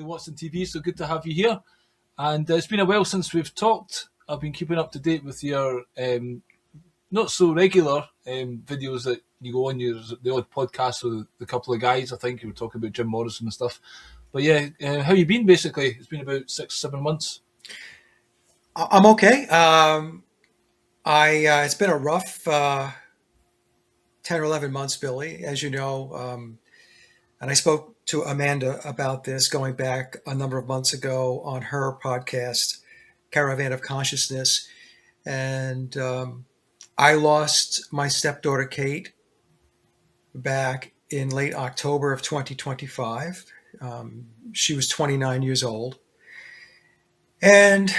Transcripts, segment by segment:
Watson TV. So good to have you here. And it's been a while since we've talked. I've been keeping up to date with your not so regular videos that you go on, the odd podcast with the couple of guys. I think you were talking about Jim Morrison and stuff. But yeah, how you been basically? It's been about 6-7 months. I'm okay. It's been a rough 10 or 11 months, Billy, as you know. And I spoke to Amanda about this going back a number of months ago on her podcast, Caravan of Consciousness. And I lost my stepdaughter, Kate, back in late October of 2025. She was 29 years old. And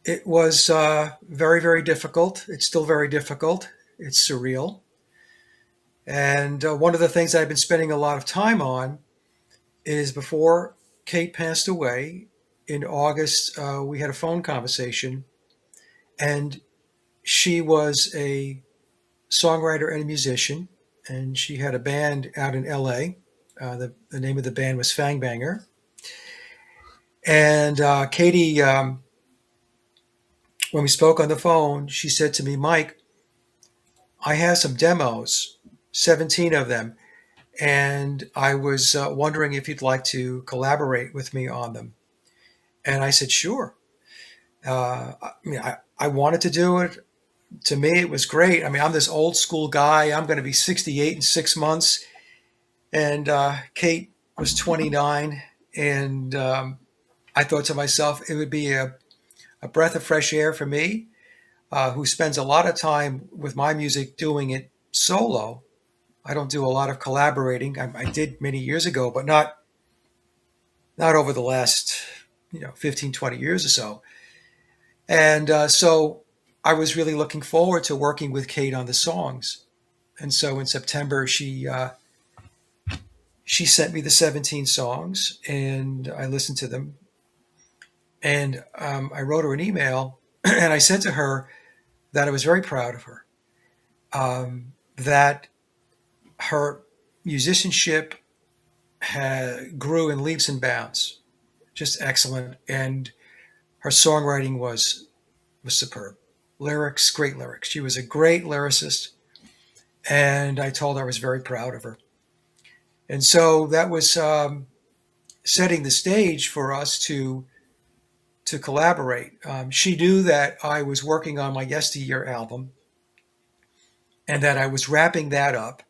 it was very, very difficult. It's still very difficult. It's surreal. And one of the things I've been spending a lot of time on is before Kate passed away in August, we had a phone conversation, and she was a songwriter and a musician, and she had a band out in LA. The name of the band was Fang Banger. And Katie, when we spoke on the phone, she said to me, Mike, I have some demos, 17 of them, and I was wondering if you'd like to collaborate with me on them. And I said, sure. I wanted to do it. To me, it was great. I mean, I'm this old school guy. I'm going to be 68 in 6 months. And Kate was 29. And I thought to myself, it would be a breath of fresh air for me, who spends a lot of time with my music doing it solo. I don't do a lot of collaborating. I did many years ago, but not over the last 15, 20 years or so. And so I was really looking forward to working with Kate on the songs. And so in September, she sent me the 17 songs, and I listened to them. And I wrote her an email, and I said to her that I was very proud of her, that her musicianship grew in leaps and bounds, just excellent. And her songwriting was superb. Lyrics, great lyrics. She was a great lyricist. And I told her I was very proud of her. And so that was setting the stage for us to collaborate. She knew that I was working on my Yesteryear album and that I was wrapping that up.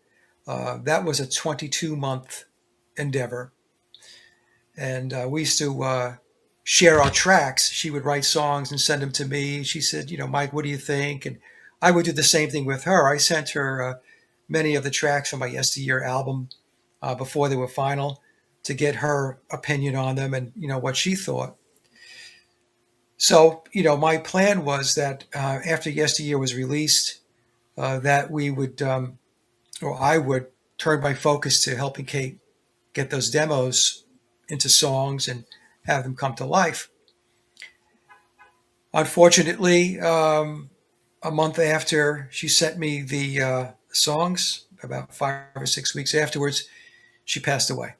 That was a 22-month endeavor. And we used to share our tracks. She would write songs and send them to me. She said, Mike, what do you think? And I would do the same thing with her. I sent her many of the tracks from my Yesteryear album before they were final to get her opinion on them and, what she thought. So, my plan was that after Yesteryear was released, that we would, or I would turn my focus to helping Kate get those demos into songs and have them come to life. Unfortunately, a month after she sent me the songs, about 5 or 6 weeks afterwards, she passed away.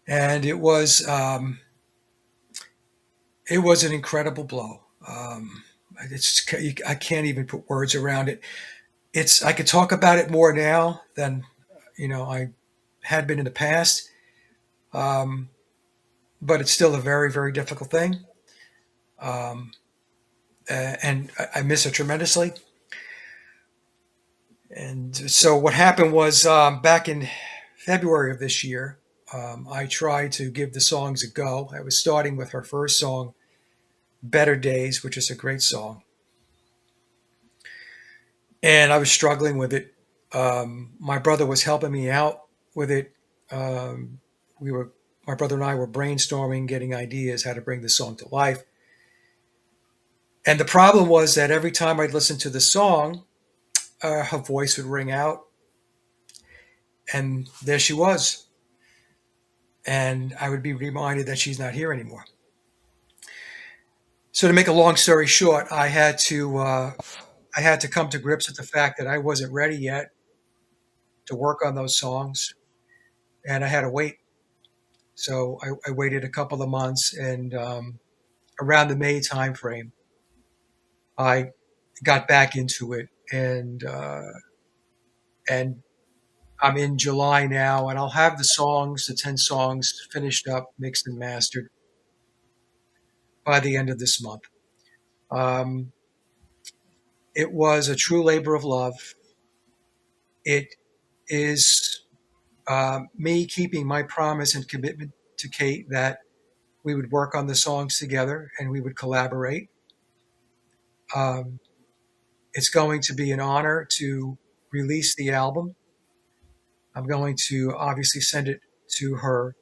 And it was an incredible blow. I can't even put words around it. I could talk about it more now than I had been in the past. But it's still a very, very difficult thing. And I miss her tremendously. And so what happened was back in February of this year, I tried to give the songs a go. I was starting with her first song, Better Days, which is a great song. And I was struggling with it. My brother was helping me out with it. My brother and I were brainstorming, getting ideas how to bring the song to life. And the problem was that every time I'd listen to the song, her voice would ring out. And there she was. And I would be reminded that she's not here anymore. So to make a long story short, I had to come to grips with the fact that I wasn't ready yet to work on those songs. and I had to wait. So I waited a couple of months, and around the May timeframe, I got back into it, and I'm in July now, and I'll have the songs, the 10 songs, finished up, mixed and mastered by the end of this month. Um, it was a true labor of love. It is me keeping my promise and commitment to Kate that we would work on the songs together and we would collaborate. Um, it's going to be an honor to release the album. I'm going to obviously send it to her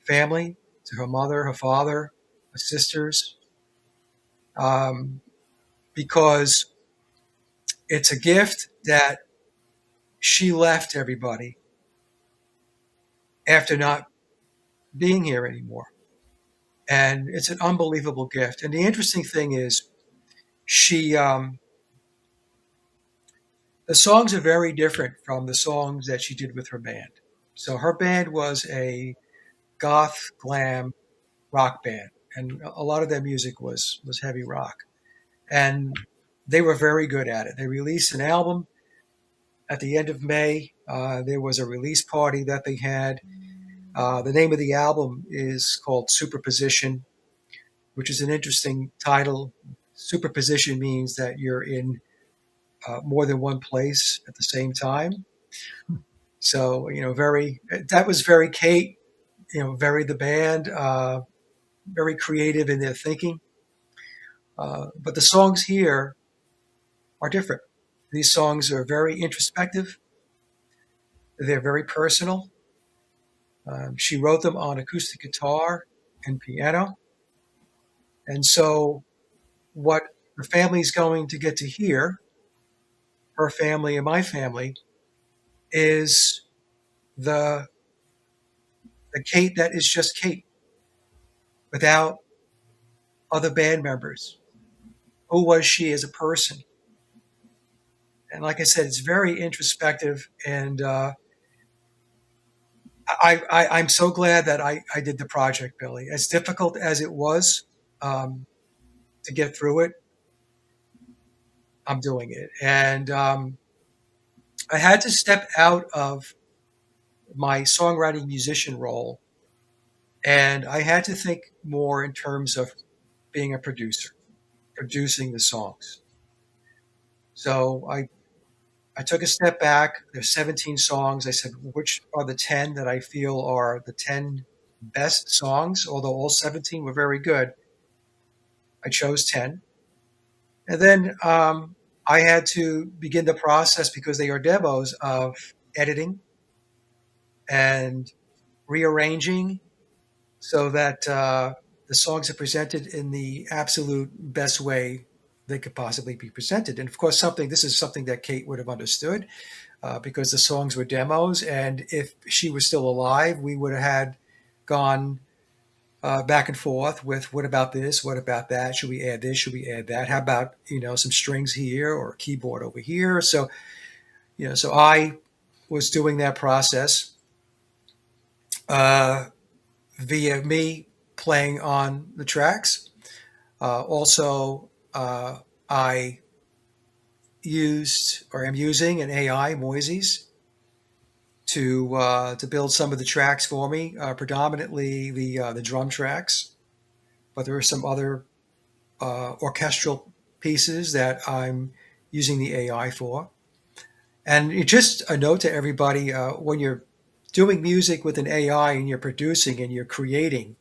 family, to her mother, her father, her sisters, um, because it's a gift that she left everybody after not being here anymore. And it's an unbelievable gift. And the interesting thing is, she, the songs are very different from the songs that she did with her band. So her band was a goth glam rock band, and a lot of their music was heavy rock. And they were very good at it. They released an album at the end of May. There was a release party that they had. The name of the album is called Superposition, which is an interesting title. Superposition means that you're in more than one place at the same time. So, that was very Kate, very the band, very creative in their thinking. But the songs here are different. These songs are very introspective. They're very personal. She wrote them on acoustic guitar and piano. And so, what the family's going to get to hear, her family and my family, is the, the Kate that is just Kate without other band members. Who was she as a person? And like I said, it's very introspective. And I'm so glad that I did the project, Billy. As difficult as it was um, to get through it, I'm doing it. And I had to step out of my songwriting musician role, and I had to think more in terms of being a producer, producing the songs. So I took a step back. There's 17 songs. I said, which are the 10 that I feel are the 10 best songs? Although all 17 were very good, I chose 10. And then I had to begin the process, because they are demos, of editing and rearranging so that the songs are presented in the absolute best way they could possibly be presented. And of course, this is something that Kate would have understood, because the songs were demos. And if she was still alive, we would have had gone back and forth with, what about this? What about that? Should we add this? Should we add that? How about, some strings here or a keyboard over here? So, so I was doing that process via me playing on the tracks. Also, I used, or am using, an AI, Moises, to build some of the tracks for me, predominantly the drum tracks. But there are some other orchestral pieces that I'm using the AI for. And just a note to everybody: when you're doing music with an AI and you're producing and you're creating,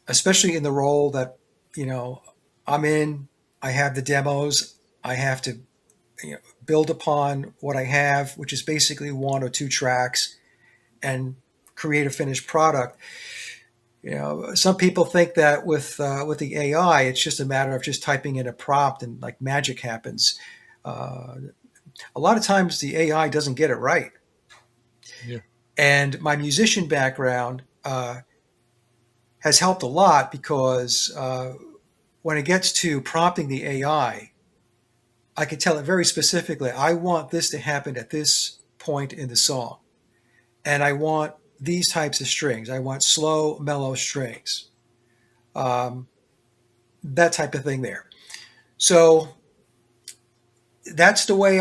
especially in the role that you know I'm in, I have the demos. I have to build upon what I have, which is basically one or two tracks, and create a finished product. Some people think that with the AI, it's just a matter of just typing in a prompt and like magic happens. Uh, a lot of times the AI doesn't get it right. Yeah. And my musician background has helped a lot, because when it gets to prompting the I can tell it very specifically, I want this to happen at this point in the song. and I want these types of strings. I want slow, mellow strings. Um, that type of thing there. So that's the way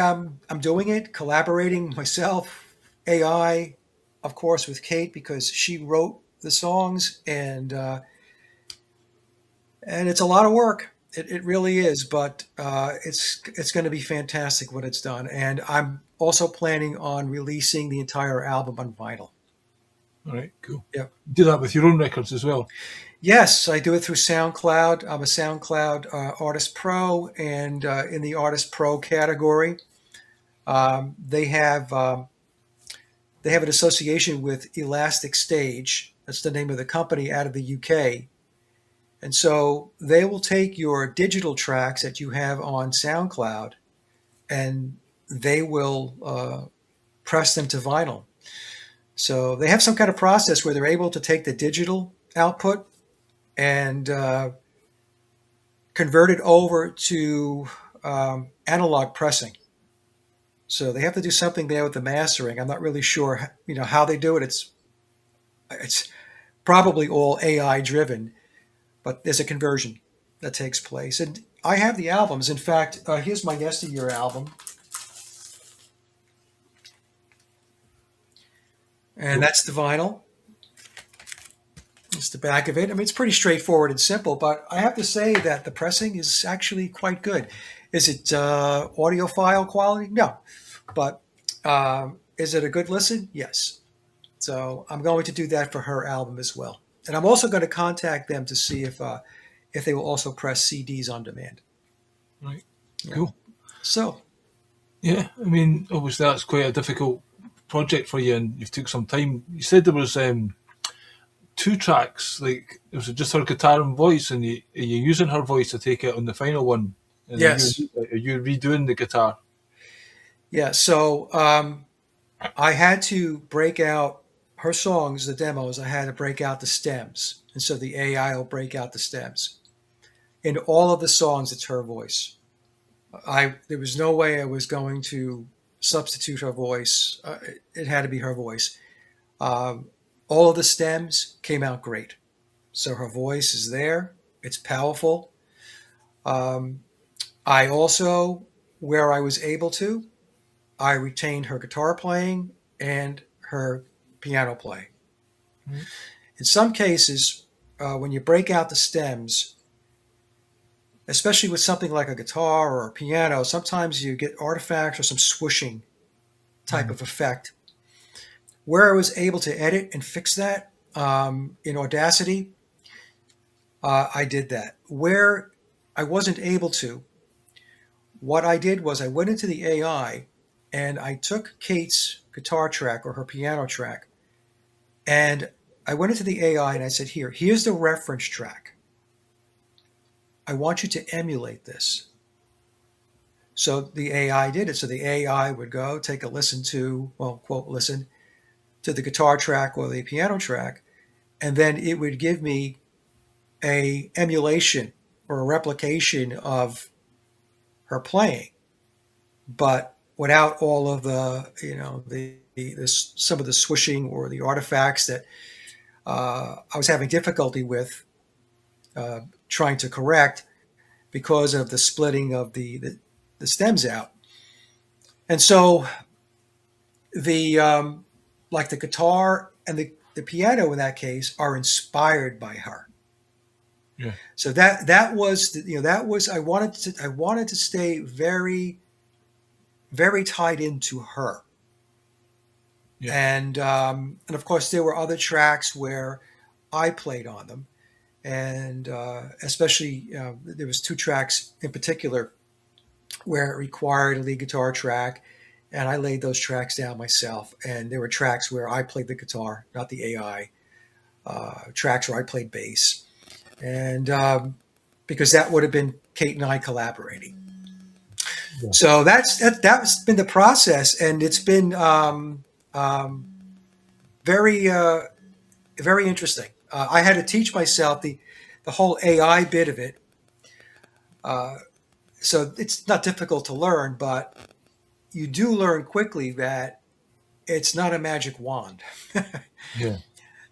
I'm doing it, collaborating myself, AI, of course, with Kate because she wrote the songs, and it's a lot of work. It really is, but it's going to be fantastic when it's done. And I'm also planning on releasing the entire album on vinyl. All right, cool. Yep. You do that with your own records as well. Yes, I do it through SoundCloud. I'm a SoundCloud Artist Pro, and in the Artist Pro category, um, they have um, they have an association with Elastic Stage. That's the name of the company out of the UK. And so they will take your digital tracks that you have on SoundCloud and they will press them to vinyl. So they have some kind of process where they're able to take the digital output and convert it over to analog pressing. So they have to do something there with the mastering. I'm not really sure, how they do it. It's probably all AI driven, but there's a conversion that takes place. And I have the albums. In fact, here's my yesteryear album, and Cool. that's the vinyl. It's the back of it. I mean, it's pretty straightforward and simple, but I have to say that the pressing is actually quite good. Is it audiophile quality? No, but is it a good listen? Yes. So I'm going to do that for her album as well, and I'm also going to contact them to see if they will also press CDs on demand. Right, Yeah. cool. So Yeah, I mean, obviously that's quite a difficult project for you, and you've took some time. You said there was two tracks, like it was just her guitar and voice, and are you using her voice to take it on the final one, and yes, are you redoing the guitar? yeah. So I had to break out her songs, the demos. I had to break out the stems, and so the AI will break out the stems. In all of the songs, it's her voice. There was no way I was going to substitute her voice. It had to be her voice. Um, all of the stems came out great. So her voice is there. It's powerful. Um, I also, where I was able to, I retained her guitar playing and her piano playing. Right. In some cases, when you break out the stems, especially with something like a guitar or a piano, sometimes you get artifacts or some swooshing type Mm. of effect. Where I was able to edit and fix that in Audacity, I did that. Where I wasn't able to, what I did was I went into the AI and I took Kate's guitar track or her piano track, and I went into the AI and I said, here's the reference track. I want you to emulate this. So the AI did it. So the AI would go take a listen to, well, quote, listen to the guitar track or the piano track, and then it would give me a emulation or a replication of her playing, but without all of the, some of the swishing or the artifacts that I was having difficulty with trying to correct because of the splitting of the stems out. And so the like the guitar and the piano in that case are inspired by her. Yeah, So that was that was I wanted to stay very very tied into her. yeah, And of course there were other tracks where I played on them, and especially there was two tracks in particular where it required a lead guitar track, and I laid those tracks down myself. And there were tracks where I played the guitar, not the AI. Tracks where I played bass, and because that would have been Kate and I collaborating. yeah. So that's been the process, and it's been um, very very interesting. I had to teach myself the whole AI bit of it. Uh, so it's not difficult to learn, but you do learn quickly that it's not a magic wand. Yeah.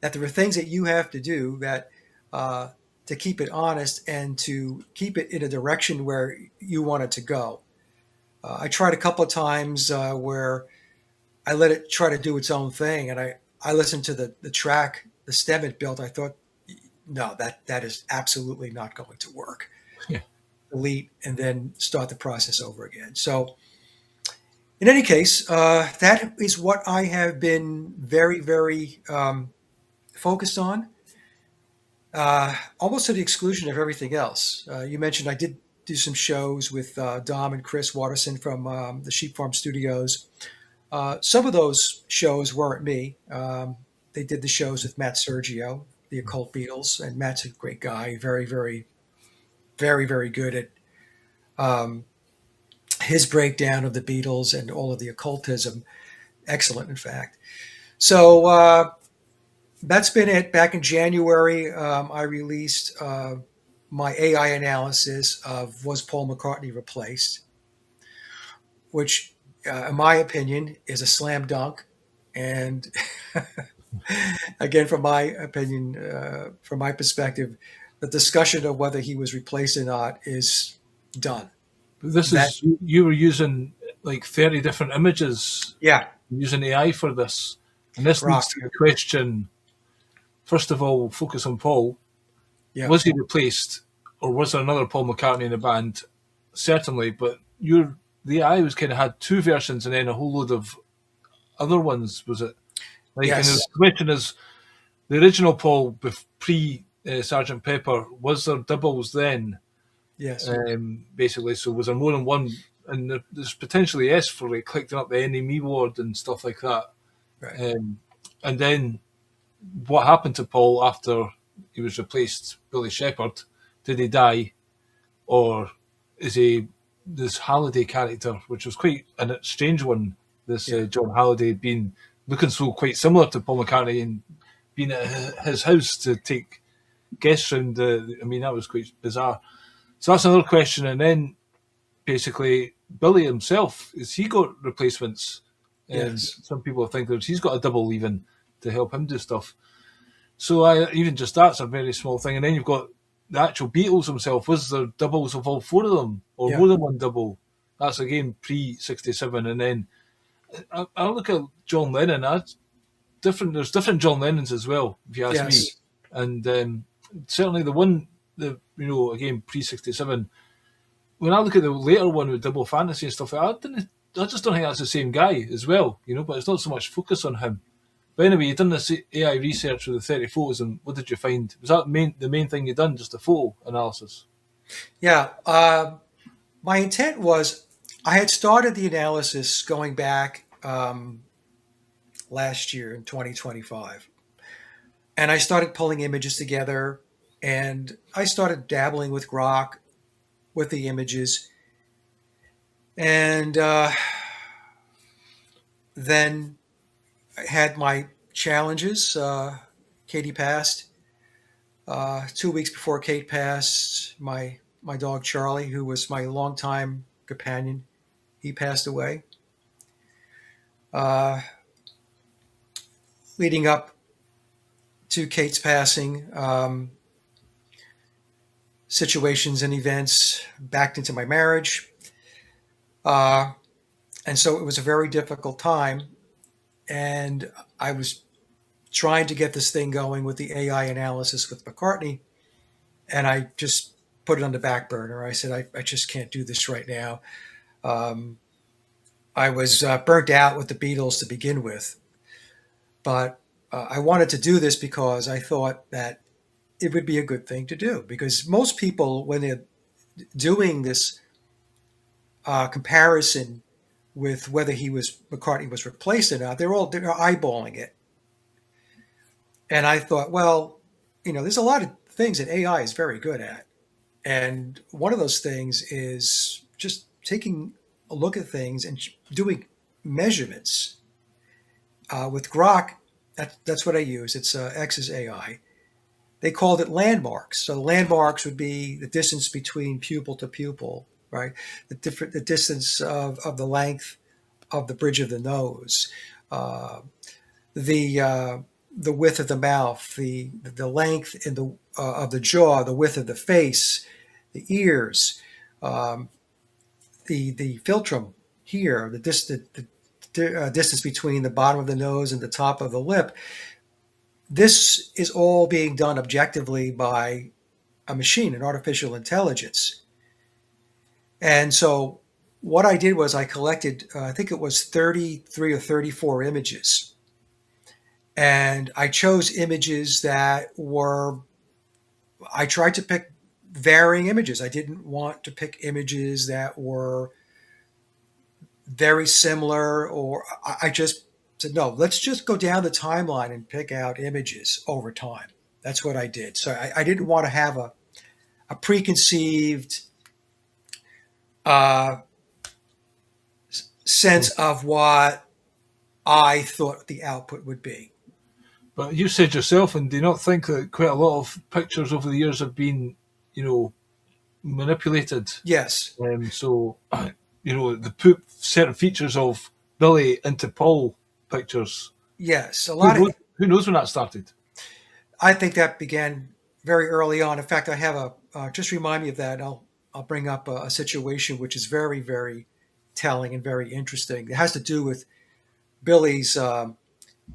That there are things that you have to do that to keep it honest and to keep it in a direction where you want it to go. I tried a couple of times where I let it try to do its own thing, and I listened to the track, the stem it built. I thought, no, that is absolutely not going to work. Yeah. Delete and then start the process over again. So, in any case, that is what I have been very, very focused on, almost to the exclusion of everything else. You mentioned I did do some shows with Dom and Chris Watterson from the Sheep Farm Studios. Some of those shows weren't me. They did the shows with Matt Sergio, the Occult Beatles, and Matt's a great guy, very, very, very, very good at um, his breakdown of the Beatles and all of the occultism. Excellent, in fact. So that's been it. Back in January, I released my AI analysis of Was Paul McCartney Replaced, which, in my opinion, is a slam dunk. And again, from my opinion, from my perspective, the discussion of whether he was replaced or not is done. But this That, is, you were using like 30 different images, yeah, using AI for this. And this Grok, leads to the question, first of all, focus on Paul. yeah, Was he replaced, or was there another Paul McCartney in the band? Certainly, but the AI was kind of had two versions and then a whole load of other ones, was it? Like, and the yes, question is, the original Paul, pre Sergeant Pepper, was there doubles then? yes, Basically, so was there more than one? And there's potentially yes for like collecting up the NME ward and stuff like that. right, And then what happened to Paul after he was replaced? Billy Shepherd, did he die, or is he this Halliday character, which was quite a strange one? This yeah, John Halliday being looking so quite similar to Paul McCartney and being at his house to take guests round. I mean, that was quite bizarre. So that's another question. And then basically, Billy himself, is he got replacements? yes, Some people think that he's got a double even to help him do stuff. So even just that's a very small thing. And then you've got the actual Beatles himself. Was there doubles of all four of them, or yeah, more than one double? That's again pre '67. And then I look at John Lennon. There's different John Lennons as well, if you ask me. yes, And certainly the one, again pre '67. When I look at the later one with Double Fantasy and stuff, I just don't think that's the same guy as well, But it's not so much focus on him. But anyway, you done this AI research with the 30 photos, and what did you find? Was that the main thing you done, just a photo analysis? yeah. My intent was I had started the analysis going back last year in 2025. And I started pulling images together and I started dabbling with Grok with the images. And then I had my challenges. Katie passed. 2 weeks before Kate passed, my dog Charlie, who was my longtime companion, he passed away. Uh, Leading up to Kate's passing, situations and events backed into my marriage. Uh, and so it was a very difficult time. And I was trying to get this thing going with the AI analysis with McCartney. And I just put it on the back burner. I said, I just can't do this right now. Um, I was burnt out with the Beatles to begin with. But I wanted to do this because I thought that it would be a good thing to do. Because most people, when they're doing this comparison with whether McCartney was replaced or not, they're eyeballing it. And I thought, well, there's a lot of things that AI is very good at. And one of those things is just taking a look at things and doing measurements. With Grok, that's what I use. It's X's AI. They called it landmarks. So landmarks would be the distance between pupil to pupil, right? The distance of the length of the bridge of the nose. uh, the uh, the width of the mouth, the length in the of the jaw, the width of the face, the ears, um, the philtrum here, the distance between the bottom of the nose and the top of the lip. This is all being done objectively by a machine, an artificial intelligence. And so what I did was I collected, I think it was 33 or 34 images. And I chose images that were, I tried to pick varying images. I didn't want to pick images that were very similar, or I just said, no, let's just go down the timeline and pick out images over time. That's what I did. So I didn't want to have a preconceived uh, sense of what I thought the output would be. But you said yourself, and do you not think that quite a lot of pictures over the years have been, manipulated? Yes, So, they put certain features of Billy into Paul pictures. yes. A Who lot of, knows? Who knows when that started? I think that began very early on. In fact, I have just remind me of that. I'll bring up a situation which is very, very telling and very interesting. It has to do with Billy's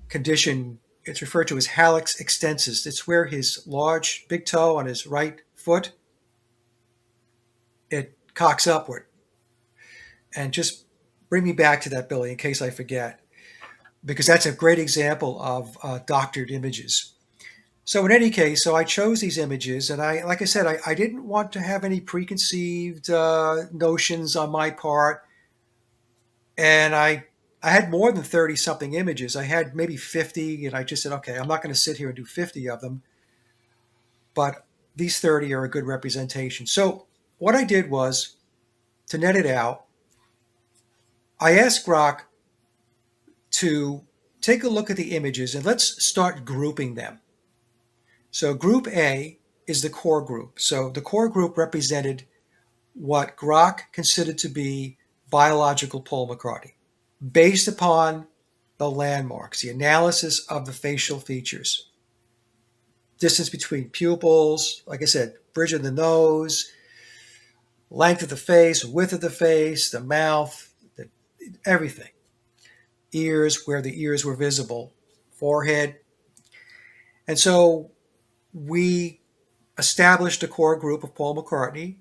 condition. It's referred to as hallux extensus. It's where his large big toe on his right foot, it cocks upward. And just bring me back to that, Billy, in case I forget, because that's a great example of doctored images. So in any case, so I chose these images, and like I said, I didn't want to have any preconceived notions on my part, and I had more than 30 something images. I had maybe 50, and I just said, okay, I'm not going to sit here and do 50 of them, but these 30 are a good representation. So what I did was, to net it out, I asked Grok to take a look at the images and let's start grouping them. So group A is the core group. So the core group represented what Grok considered to be biological Paul McCartney, based upon the landmarks, the analysis of the facial features, distance between pupils, like I said, bridge of the nose, length of the face, width of the face, the mouth, everything. Ears, where the ears were visible, forehead. And so we established a core group of Paul McCartney.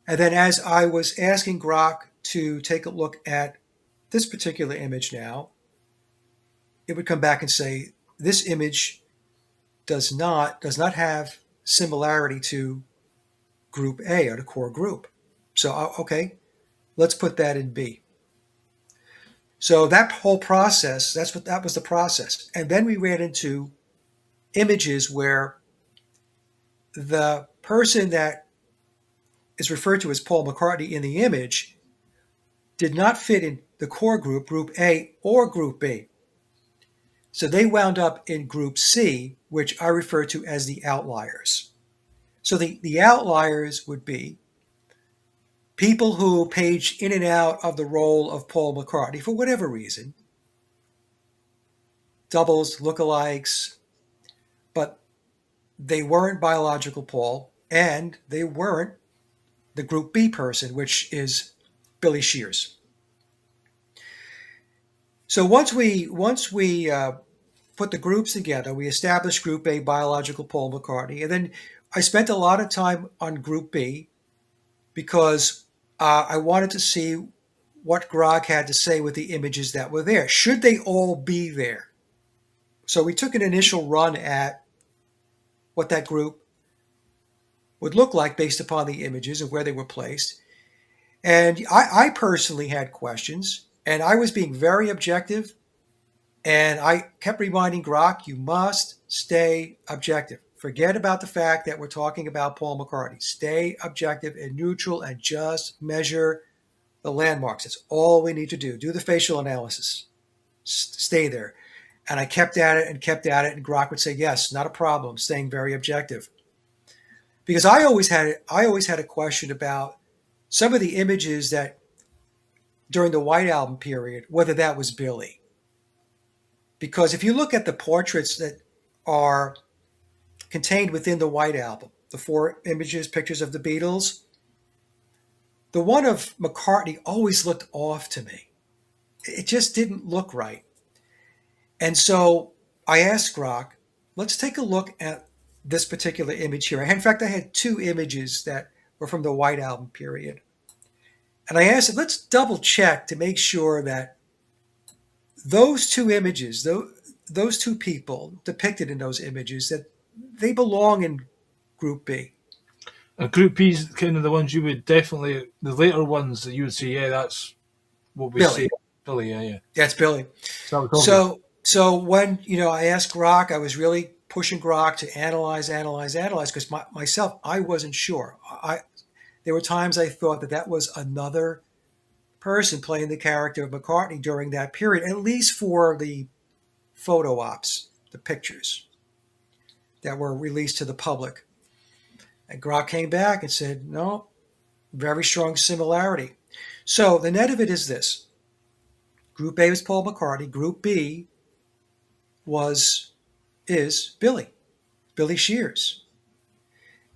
And then as I was asking Grok to take a look at this particular image now, it would come back and say, this image does not have similarity to group A, or the core group. So, okay, let's put that in B. So that whole process, that was the process. And then we ran into images where the person that is referred to as Paul McCartney in the image did not fit in the core group, group A or group B. So they wound up in group C, which I refer to as the outliers. So the outliers would be people who page in and out of the role of Paul McCartney for whatever reason, doubles, lookalikes, but they weren't biological Paul, and they weren't the group B person, which is Billy Shears. So once we put the groups together, we established Group A, biological Paul McCartney, and then I spent a lot of time on Group B because I wanted to see what Grok had to say with the images that were there. Should they all be there? So we took an initial run at what that group would look like based upon the images and where they were placed. And I personally had questions, and I was being very objective. And I kept reminding Grok, you must stay objective. Forget about the fact that we're talking about Paul McCartney. Stay objective and neutral and just measure the landmarks. That's all we need to do. Do the facial analysis. Stay there. And I kept at it, and Grok would say, yes, not a problem, staying very objective. Because I always had a question about some of the images that during the White Album period, whether that was Billy. Because if you look at the portraits that are contained within the White Album, the 4 images, pictures of the Beatles, the one of McCartney always looked off to me. It just didn't look right. And so I asked Grok, let's take a look at this particular image here. In fact, I had 2 images that were from the White Album period. And I asked him, let's double check to make sure that those 2 images, those 2 people depicted in those images, that they belong in Group B. Group B is kind of the ones you would definitely, the later ones that you would say, yeah, that's what we Billy. say. Billy, yeah. That's Billy. So when, I asked Grok, I was really pushing Grok to analyze, because myself, I wasn't sure. There were times I thought that was another person playing the character of McCartney during that period, at least for the photo ops, the pictures that were released to the public. And Grok came back and said, no, very strong similarity. So the net of it is this. Group A was Paul McCartney. Group B is Billy Shears.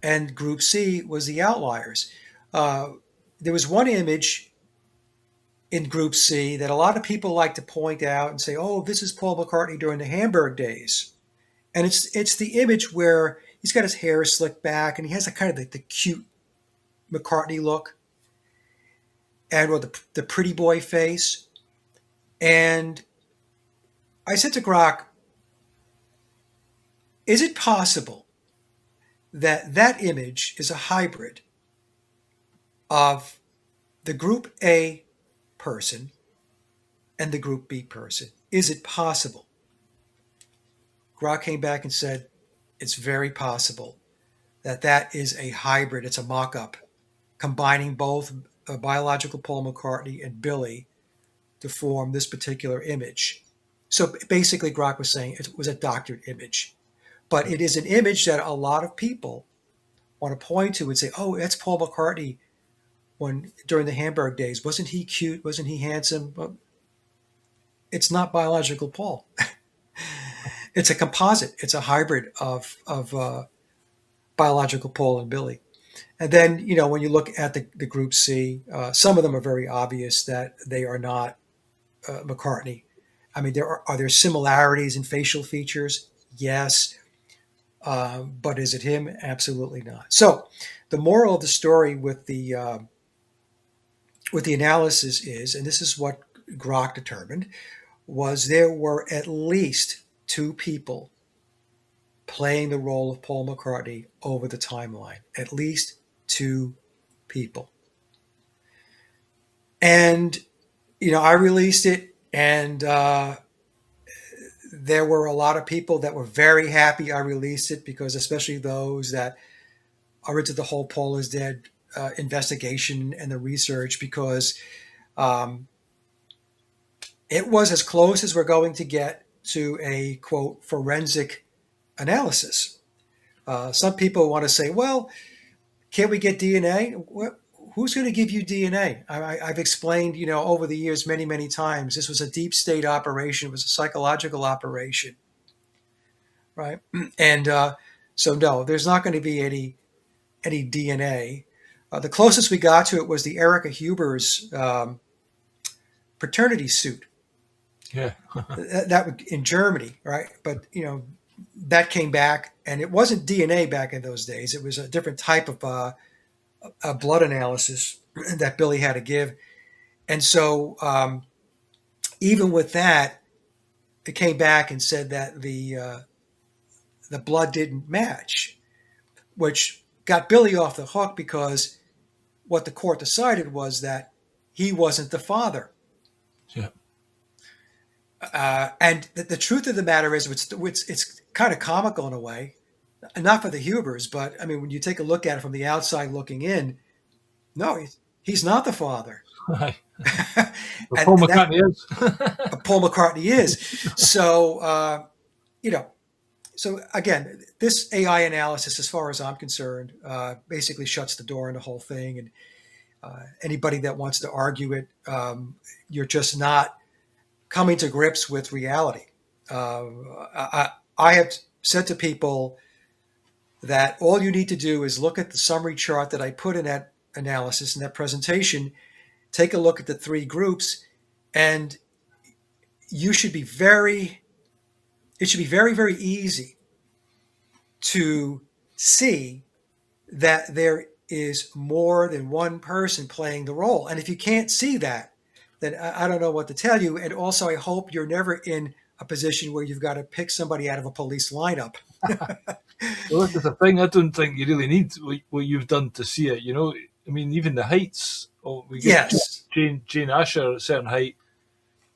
And Group C was the outliers. There was one image in Group C that a lot of people like to point out and say, oh, this is Paul McCartney during the Hamburg days. And it's the image where he's got his hair slicked back and he has a kind of the cute McCartney look and with the pretty boy face. And I said to Grok, is it possible that image is a hybrid of the Group A person and the Group B person? Is it possible? Grok came back and said, it's very possible that is a hybrid. It's a mock-up combining both biological Paul McCartney and Billy to form this particular image. So basically, Grok was saying it was a doctored image. But it is an image that a lot of people want to point to and say, oh, that's Paul McCartney during the Hamburg days. Wasn't he cute? Wasn't he handsome? Well, it's not biological Paul. It's a composite. It's a hybrid of biological Paul and Billy. And then, when you look at the Group C, some of them are very obvious that they are not McCartney. I mean, are there similarities in facial features? Yes. But is it him? Absolutely not. So the moral of the story with the analysis is, and this is what Grok determined, was there were at least 2 people playing the role of Paul McCartney over the timeline. At least 2 people. And, I released it, and there were a lot of people that were very happy I released it, because especially those that are into the whole Paul is dead investigation and the research, because it was as close as we're going to get to a, quote, forensic analysis. Some people want to say, well, can't we get DNA? Who's going to give you DNA? I've explained, over the years many, many times, this was a deep state operation. It was a psychological operation, right? And so, no, there's not going to be any DNA. The closest we got to it was the Erica Huber's paternity suit. Yeah. That in Germany, right? But, that came back, and it wasn't DNA back in those days. It was a different type of a blood analysis that Billy had to give. And so even with that, it came back and said that the blood didn't match, which got Billy off the hook, because what the court decided was that he wasn't the father. Yeah. And the truth of the matter is, it's kind of comical in a way, not for the Hubers, but I mean, when you take a look at it from the outside looking in, no, he's not the father. Paul McCartney is. Paul McCartney is. So, so again, this AI analysis, as far as I'm concerned, basically shuts the door on the whole thing. And anybody that wants to argue it, you're just not coming to grips with reality. I have said to people that all you need to do is look at the summary chart that I put in that analysis, in that presentation, take a look at the three groups, and you should be very, it should be very, very easy to see that there is more than one person playing the role. And if you can't see that, then I don't know what to tell you. And also, I hope you're never in a position where you've got to pick somebody out of a police lineup. Well, this is the thing. I don't think you really need what you've done to see it. You know, I mean, even the heights. Oh, we get Yes, Jane Asher at a certain height.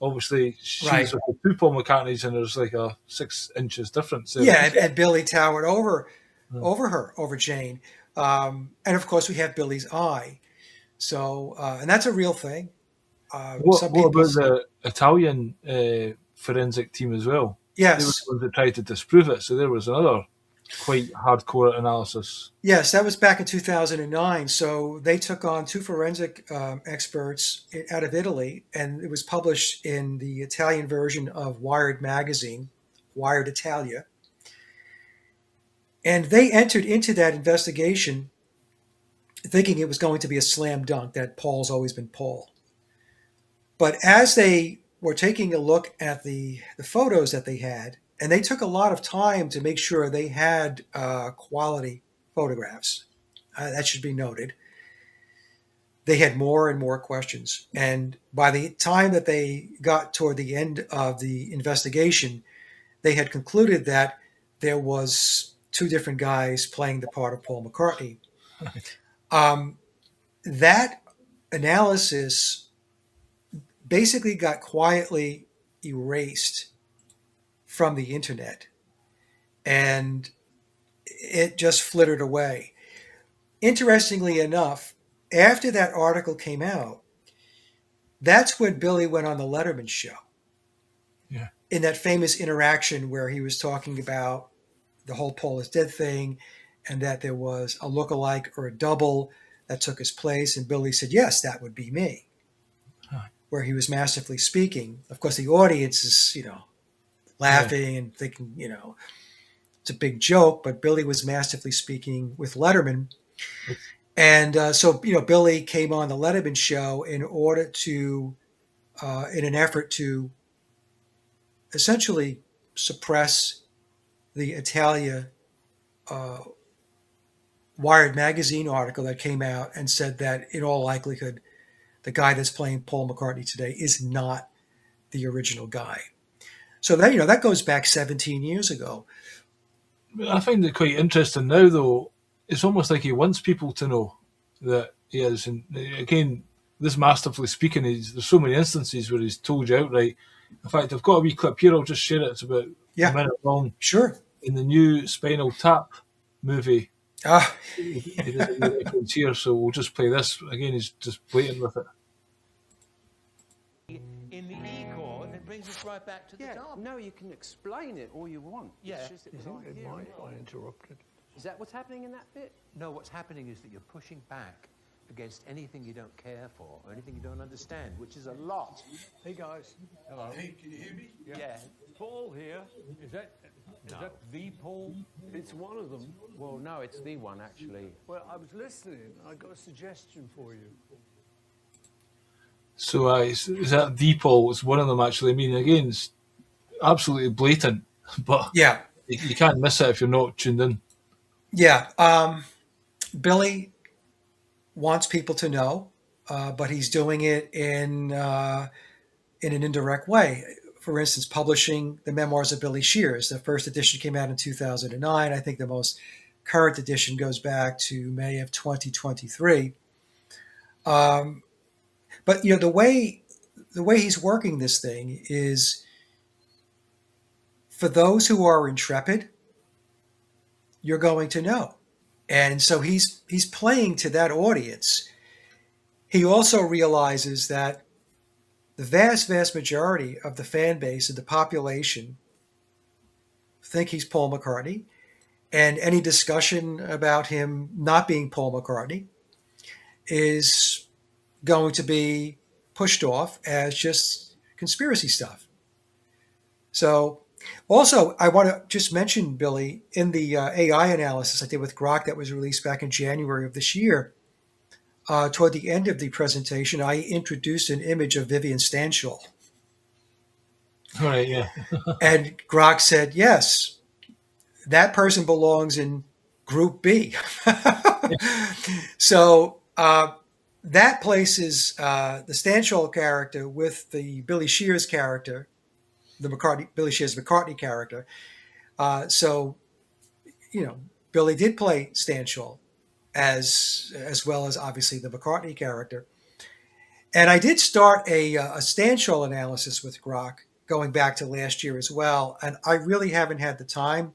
Obviously, she's right. with the two Paul McCartneys, and there's like a 6 inches difference there. Yeah, and Billy towered Hmm. over Jane. And of course, we have Billy's eye. So, and that's a real thing. Some What people, about the Italian forensic team as well? They were yes, the ones that tried to disprove it. So there was another quite hardcore analysis. yes, that was back in 2009. So they took on two forensic experts out of Italy, and it was published in the Italian version of Wired magazine, Wired Italia. And they entered into that investigation thinking it was going to be a slam dunk, that Paul's always been Paul. But as they were taking a look at the photos that they had, and they took a lot of time to make sure they had quality photographs, that should be noted. They had more and more questions. And by the time that they got toward the end of the investigation, they had concluded that there was two different guys playing the part of Paul McCartney. Um, that analysis basically got quietly erased from the internet, and it just flittered away. Interestingly enough, after that article came out, that's when Billy went on the Letterman show. Yeah. In that famous interaction where he was talking about the whole Paul is dead thing, and that there was a lookalike or a double that took his place, and Billy said, "Yes, that would be me." Huh. Where he was masterfully speaking. Of course, the audience is, laughing and thinking, it's a big joke, but Billy was masterfully speaking with Letterman. And so, Billy came on the Letterman show in order to, in an effort to essentially suppress the Italia Wired magazine article that came out and said that in all likelihood, the guy that's playing Paul McCartney today is not the original guy. So that goes back 17 years ago. I find it quite interesting now, though. It's almost like he wants people to know that he is. And again, this masterfully speaking, there's so many instances where he's told you outright. In fact, I've got a wee clip here. I'll just share it. It's about a Yeah, minute long. sure. In the new Spinal Tap movie, Ah, he does a wee reference here. So we'll just play this. Again, he's just blatant with it. In the E chord, and it brings us right back to the dub. No, you can explain it all you want. Yeah. It's just that we can't hear it. I interrupted. Is that what's happening in that bit? No, what's happening is that you're pushing back against anything you don't care for or anything you don't understand, which is a lot. Hey guys. Hello. Hey, can you hear me? Yeah. Paul here. Is that the Paul? It's one of them. Well, no, it's the one, actually. Well, I was listening. I got a suggestion for you. So is that the Paul? It's one of them, actually. I mean, again, it's absolutely blatant, but yeah, you can't miss it if you're not tuned in. yeah. Billy wants people to know, but he's doing it in an indirect way. For instance, publishing the memoirs of Billy Shears. The first edition came out in 2009. I think the most current edition goes back to May of 2023. But the way he's working this thing is, for those who are intrepid, you're going to know. And so he's playing to that audience. He also realizes that the vast, vast majority of the fan base and the population think he's Paul McCartney, and any discussion about him not being Paul McCartney is going to be pushed off as just conspiracy stuff. So Also, I want to just mention, Billy, in the AI analysis I did with Grok that was released back in January of this year, toward the end of the presentation, I introduced an image of Vivian Stanshall. All right, yeah. And Grok said, yes, that person belongs in Group B. So that places the Stanshall character with the Billy Shears character, the Billy Shears McCartney character. So, Billy did play Stanshall as well as obviously the McCartney character. And I did start a Stanshall analysis with Grok going back to last year as well. And I really haven't had the time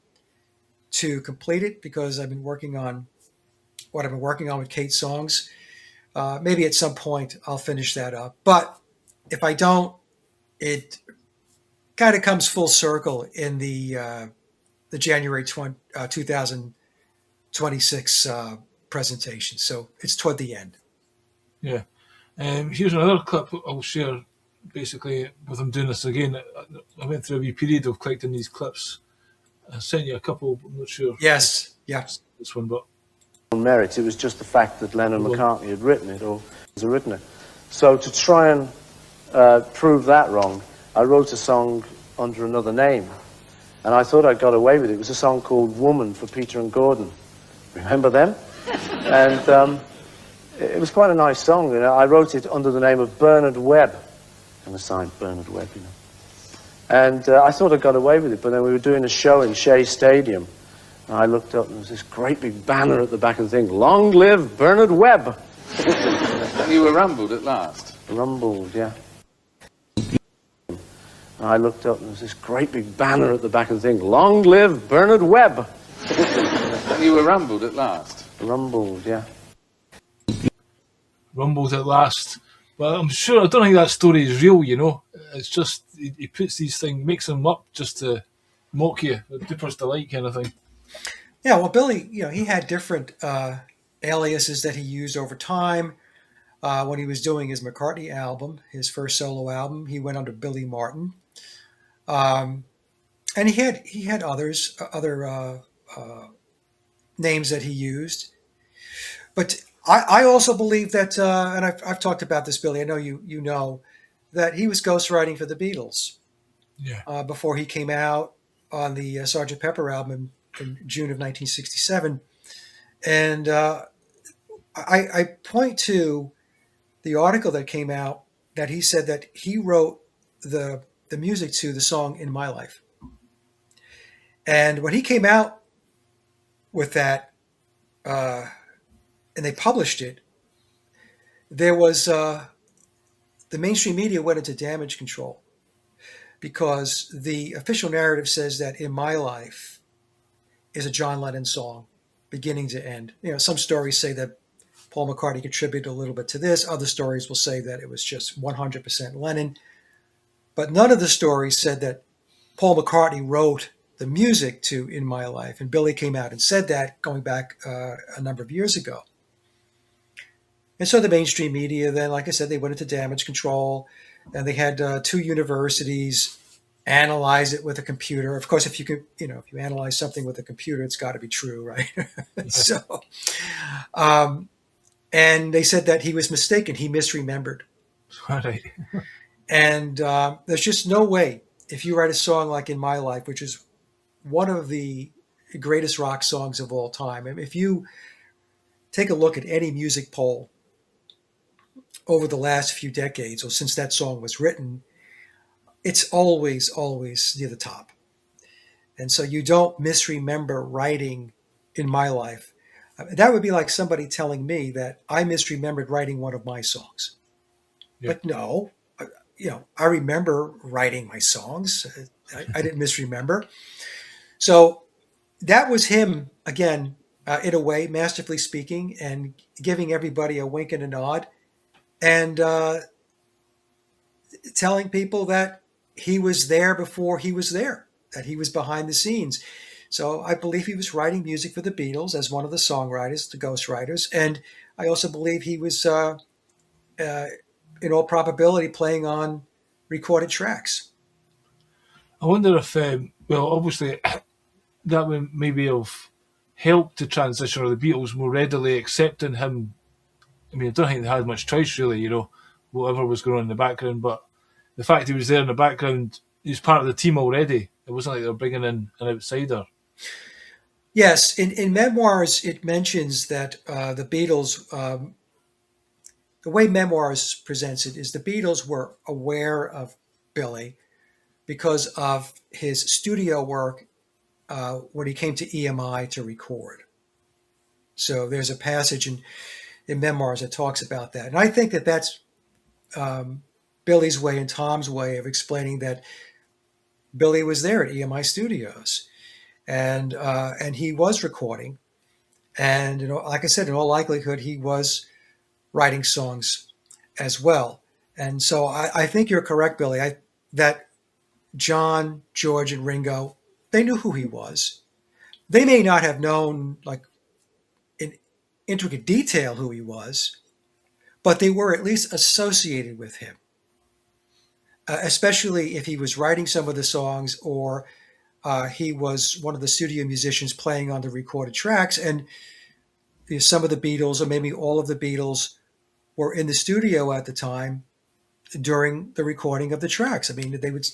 to complete it because I've been working on what I've been working on with Kate's songs. Maybe at some point I'll finish that up. But if I don't, it kind of comes full circle in the January 2026 presentation. So it's toward the end. Yeah. Here's another clip I'll share basically with him doing this again. I went through a wee period of collecting these clips. I sent you a couple, I'm not sure. Yes. Yeah. This one, but. Merit. It was just the fact that Lennon and McCartney had written it or had written it. So to try and prove that wrong, I wrote a song under another name. And I thought I got away with it. It was a song called Woman for Peter and Gordon. Remember them? And it was quite a nice song. I wrote it under the name of Bernard Webb. And I signed Bernard Webb, And I thought I got away with it, but then we were doing a show in Shea Stadium. And I looked up and there was this great big banner at the back of the thing, "Long live Bernard Webb." And you were rumbled at last? Rumbled, yeah. And I looked up and there was this great big banner at the back of the thing, "Long live Bernard Webb." And you were rumbled at last? Rumbled, yeah. Rumbled at last. Well, I'm sure, I don't think that story is real, It's just, he puts these things, makes them up just to mock you, a duper's delight kind of thing. Yeah, well, Billy, he had different aliases that he used over time. When he was doing his McCartney album, his first solo album, he went under Billy Martin. And he had other names that he used. But I also believe that, and I've talked about this, Billy, I know you know, that he was ghostwriting for the Beatles. Yeah. Before he came out on the Sgt. Pepper album in June of 1967. And I point to the article that came out that he said that he wrote the music to the song "In My Life." And when he came out with that, and they published it, there was the mainstream media went into damage control because the official narrative says that "In My Life" is a John Lennon song, beginning to end. Some stories say that Paul McCartney contributed a little bit to this. Other stories will say that it was just 100% Lennon. But none of the stories said that Paul McCartney wrote the music to "In My Life." And Billy came out and said that going back a number of years ago. And so the mainstream media then, like I said, they went into damage control. And they had two universities analyze it with a computer. If course, if you analyze something with a computer, it's got to be true, right? So, and they said that he was mistaken. He misremembered. Right. And there's just no way, if you write a song like "In My Life," which is one of the greatest rock songs of all time. I mean, if you take a look at any music poll over the last few decades, or since that song was written, it's always near the top. And so you don't misremember writing "In My Life." That would be like somebody telling me that I misremembered writing one of my songs. Yeah. But no, I remember writing my songs. I didn't misremember. So that was him, again, in a way, masterfully speaking, and giving everybody a wink and a nod, and telling people that he was there before he was there, that he was behind the scenes. So I believe he was writing music for the Beatles as one of the songwriters, the ghostwriters. And I also believe he was, in all probability, playing on recorded tracks. I wonder if, well, obviously that would maybe have helped to transition, or the Beatles more readily accepting him. I mean, I don't think they had much choice really, whatever was going on in the background. But the fact he was there in the background, he was part of the team already. It wasn't like they were bringing in an outsider. Yes, in memoirs, it mentions that the Beatles, the way memoirs presents it, is the Beatles were aware of Billy because of his studio work when he came to EMI to record. So there's a passage in memoirs that talks about that. And I think that that's Billy's way and Tom's way of explaining that Billy was there at EMI Studios, and he was recording, and like I said, in all likelihood, he was writing songs as well. And so I think you're correct, Billy. That John, George, and Ringo, they knew who he was. They may not have known like in intricate detail who he was, but they were at least associated with him, especially if he was writing some of the songs or he was one of the studio musicians playing on the recorded tracks. And some of the Beatles, or maybe all of the Beatles, were in the studio at the time during the recording of the tracks. I mean, they would,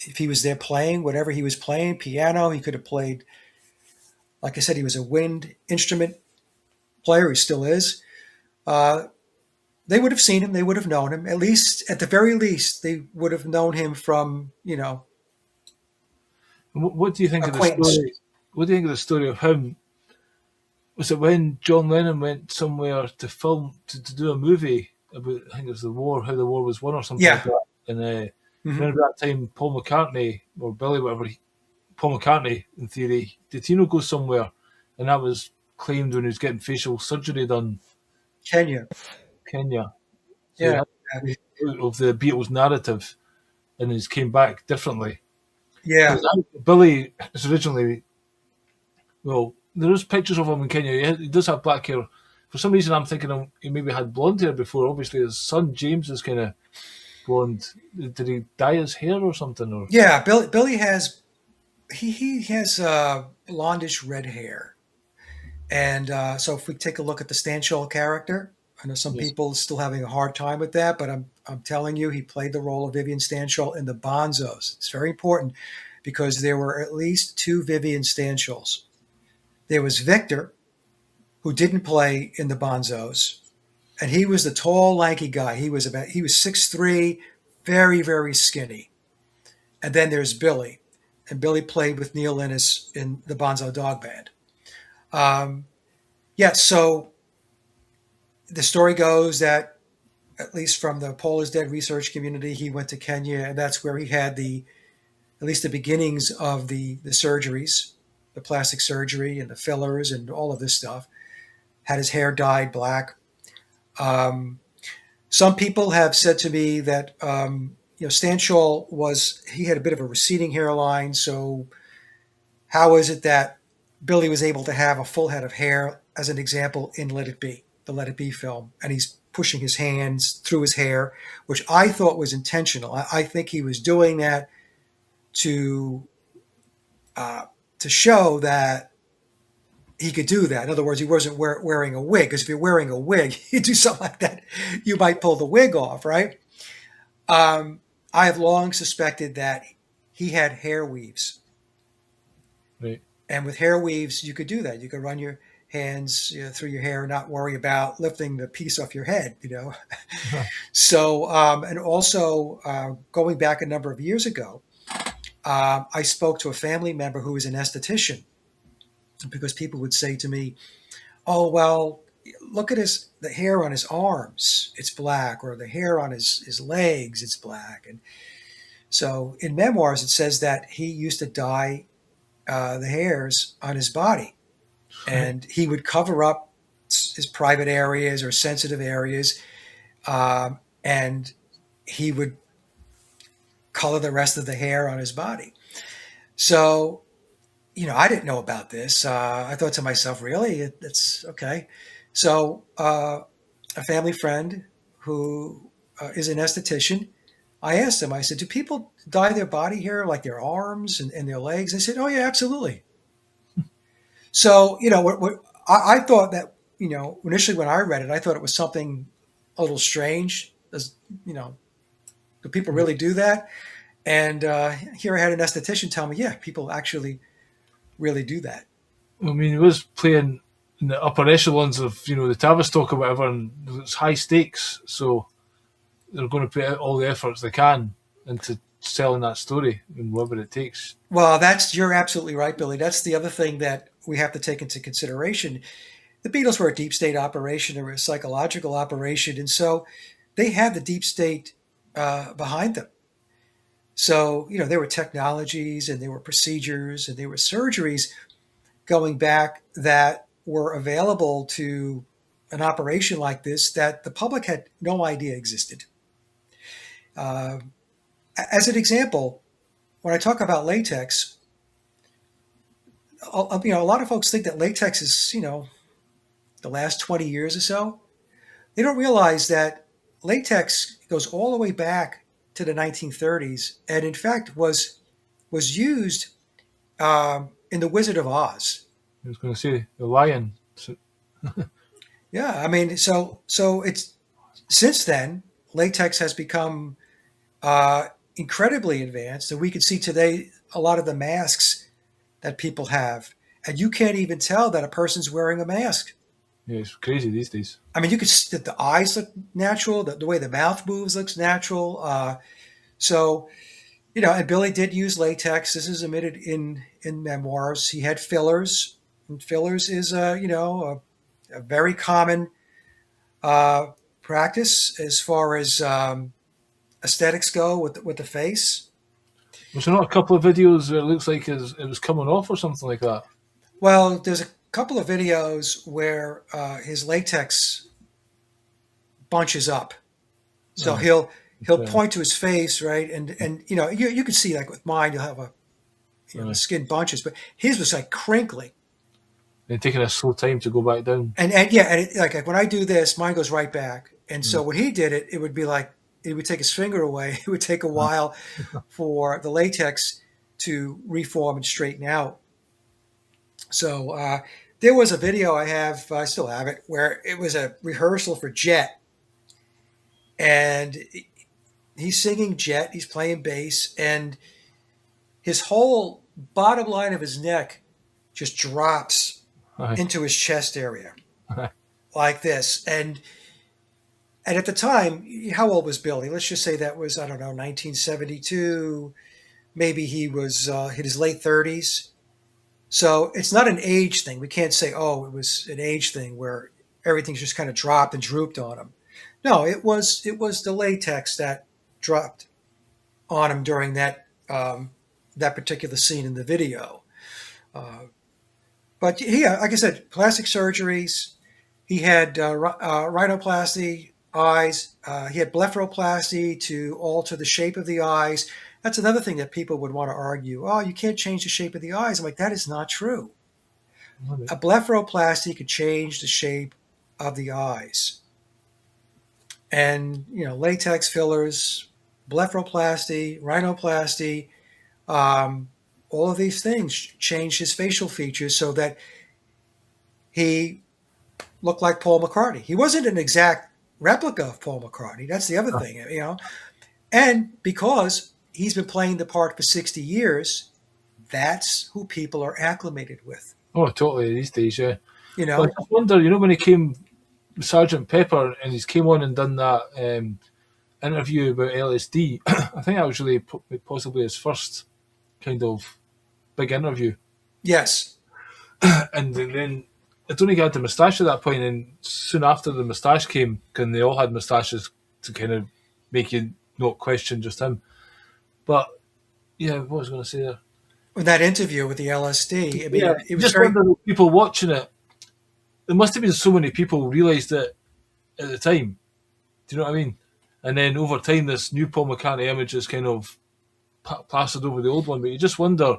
if he was there playing whatever he was playing, piano, he could have played, like I said, he was a wind instrument player, he still is. They would have seen him, they would have known him. At least, at the very least, they would have known him from, What do you think of the acquaintance. story? What do you think of the story of him? Was it when John Lennon went somewhere to film to do a movie about, I think it was the war, how the war was won or something Yeah. like that? And remember that time Paul McCartney or Billy, whatever, Paul McCartney in theory, did he not go somewhere? And that was claimed when he was getting facial surgery done. Kenya. Kenya. So Yeah. he had out of the Beatles narrative and he's came back differently. Yeah. Billy is originally, well, there is pictures of him in Kenya. He does have black hair. For some reason, I'm thinking he maybe had blonde hair before. Obviously, his son James is kind of blonde. Did he dye his hair or something? Or Yeah. Billy has, he has blondish red hair. And so if we take a look at the Stanshall character, I know some Yes. people still having a hard time with that, but I'm telling you, he played the role of Vivian Stanshall in the Bonzos. It's very important because there were at least two Vivian Stanshalls. There was Victor, who didn't play in the Bonzos, and he was the tall, lanky guy. He was 6'3", very, very skinny. And then there's Billy, and Billy played with Neil Innes in the Bonzo Dog Band. So the story goes that, at least from the Paul is Dead research community, he went to Kenya, and that's where he had at least the beginnings of the surgeries, the plastic surgery and the fillers and all of this stuff. Had his hair dyed black. Some people have said to me that Stanshall he had a bit of a receding hairline. So how is it that Billy was able to have a full head of hair, as an example, in Let It Be, the Let It Be film, and he's pushing his hands through his hair, which I thought was intentional. I think he was doing that to show that he could do that. In other words, he wasn't wearing a wig, because if you're wearing a wig, you do something like that, you might pull the wig off, right? I have long suspected that he had hair weaves. right. And with hair weaves, you could do that. You could run your hands through your hair and not worry about lifting the piece off your head, So, and also going back a number of years ago, I spoke to a family member who was an esthetician, because people would say to me, oh, well, look at the hair on his arms, it's black, or the hair on his legs, it's black. And so in memoirs, it says that he used to dye the hairs on his body, and he would cover up his private areas or sensitive areas, and he would color the rest of the hair on his body. So, I didn't know about this. I thought to myself, really? That's okay. So a family friend who is an esthetician, I asked them, I said, do people dye their body hair, like their arms and their legs? They said, oh, yeah, absolutely. So, I thought that, initially when I read it, I thought it was something a little strange. Do people really do that? And here I had an esthetician tell me, yeah, people actually really do that. I mean, he was playing in the upper echelons of, the Tavistock or whatever, and it's high stakes, so they're going to put out all the efforts they can into selling that story and whatever it takes. Well, you're absolutely right, Billy. That's the other thing that we have to take into consideration. The Beatles were a deep state operation, or a psychological operation, and so they had the deep state behind them. So, there were technologies and there were procedures and there were surgeries going back that were available to an operation like this that the public had no idea existed. As an example, when I talk about latex, a lot of folks think that latex is, the last 20 years or so. They don't realize that latex goes all the way back to the 1930s, and in fact was used in The Wizard of Oz. I was going to say the lion. Yeah, I mean, so it's since then latex has become incredibly advanced, and we can see today a lot of the masks that people have, and you can't even tell that a person's wearing a mask. Yeah, it's crazy these days. I mean, the eyes look natural, the way the mouth moves looks natural. So, and Billy did use latex. This is admitted in memoirs. He had fillers, and fillers is a very common practice as far as aesthetics go with the face. Was there not a couple of videos where it looks like it was coming off or something like that? Well, there's a couple of videos where his latex bunches up. So he'll point to his face, right? And you can see, like with mine, you'll have the skin bunches, but his was like crinkly. And taking a slow time to go back down. And like when I do this, mine goes right back. And so when he did it, it would be like, it would take his finger away. It would take a while for the latex to reform and straighten out. So there was a video I still have it, where it was a rehearsal for Jet. And he's singing Jet, he's playing bass, and his whole bottom line of his neck just drops into his chest area like this. And at the time, how old was Billy? Let's just say that was, 1972. Maybe he was in his late 30s. So it's not an age thing. We can't say, oh, it was an age thing where everything's just kind of dropped and drooped on him. No, it was the latex that dropped on him during that particular scene in the video. But yeah, like I said, plastic surgeries. He had rhinoplasty eyes. He had blepharoplasty to alter the shape of the eyes. That's another thing that people would want to argue. Oh, you can't change the shape of the eyes. I'm like, that is not true. A blepharoplasty could change the shape of the eyes. And, latex fillers, blepharoplasty, rhinoplasty, all of these things changed his facial features so that he looked like Paul McCartney. He wasn't an exact replica of Paul McCartney. That's the other thing, And because he's been playing the part for 60 years, that's who people are acclimated with. Oh, totally, these days, yeah. But I just wonder, when he came with Sergeant Pepper and he came on and done that interview about LSD, I think that was really possibly his first kind of big interview. Yes. And then I don't think he had the moustache at that point, and soon after the moustache came, and they all had moustaches to kind of make you not question just him. But yeah, what was I going to say there? With that interview with the LSD, it was just very... wonder, people watching it, there must have been so many people realised it at the time. Do you know what I mean? And then over time, this new Paul McCartney image is kind of plastered over the old one. But you just wonder,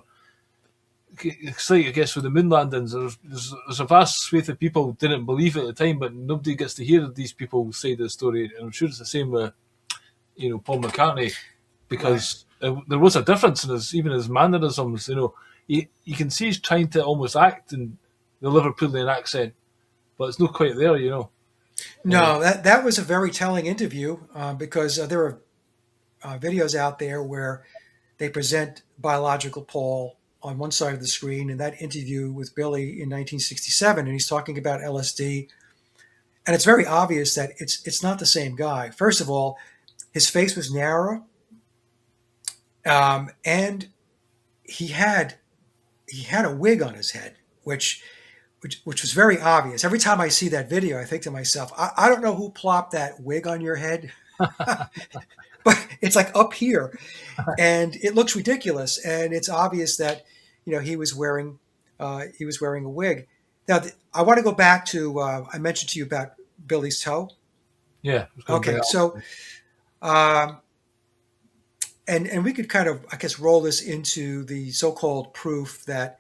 it's like, I guess, with the moon landings, there's a vast swathe of people who didn't believe it at the time, but nobody gets to hear these people say the story. And I'm sure it's the same with, Paul McCartney. because there was a difference in his mannerisms. You can see he's trying to almost act in the Liverpoolian accent, but it's not quite there. No, that was a very telling interview because there are videos out there where they present biological Paul on one side of the screen, and that interview with Billy in 1967, and he's talking about LSD, and it's very obvious that it's not the same guy. First of all, his face was narrow, and he had a wig on his head, which was very obvious. Every time I see that video, I think to myself, I don't know who plopped that wig on your head, but it's like up here, and it looks ridiculous. And it's obvious that he was wearing a wig. Now I want to go back to I mentioned to you about Billy's toe. Yeah. Okay, so and we could kind of, I guess, roll this into the so-called proof that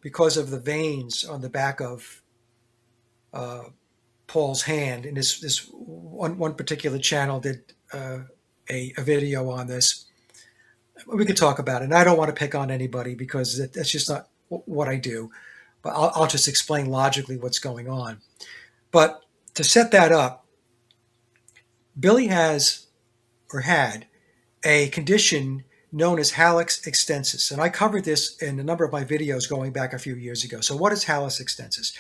because of the veins on the back of Paul's hand, and this one particular channel did a video on this. We could talk about it, and I don't want to pick on anybody because that's just not what I do. But I'll just explain logically what's going on. But to set that up, Billy has or had a condition known as hallux extensus. And I covered this in a number of my videos going back a few years ago. So what is hallux extensus?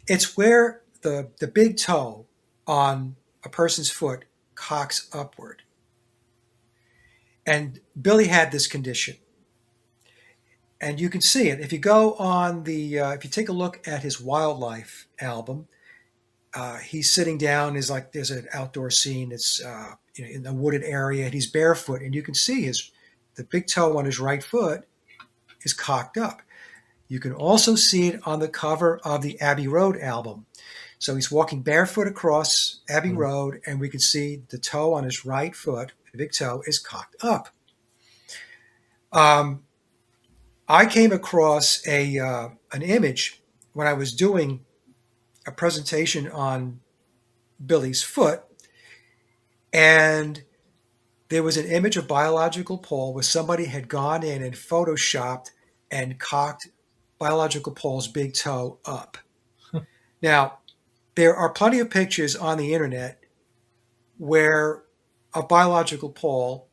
It's where the big toe on a person's foot cocks upward. And Billy had this condition. And you can see it. If you go on if you take a look at his Wildlife album, he's sitting down, there's an outdoor scene. It's in a wooded area, and he's barefoot, and you can see the big toe on his right foot is cocked up. You can also see it on the cover of the Abbey Road album. So he's walking barefoot across Abbey Road, and we can see the toe on his right foot, the big toe, is cocked up. I came across an image when I was doing a presentation on Billy's foot, and there was an image of biological Paul where somebody had gone in and photoshopped and cocked biological Paul's big toe up. Now, there are plenty of pictures on the internet where a biological Paul,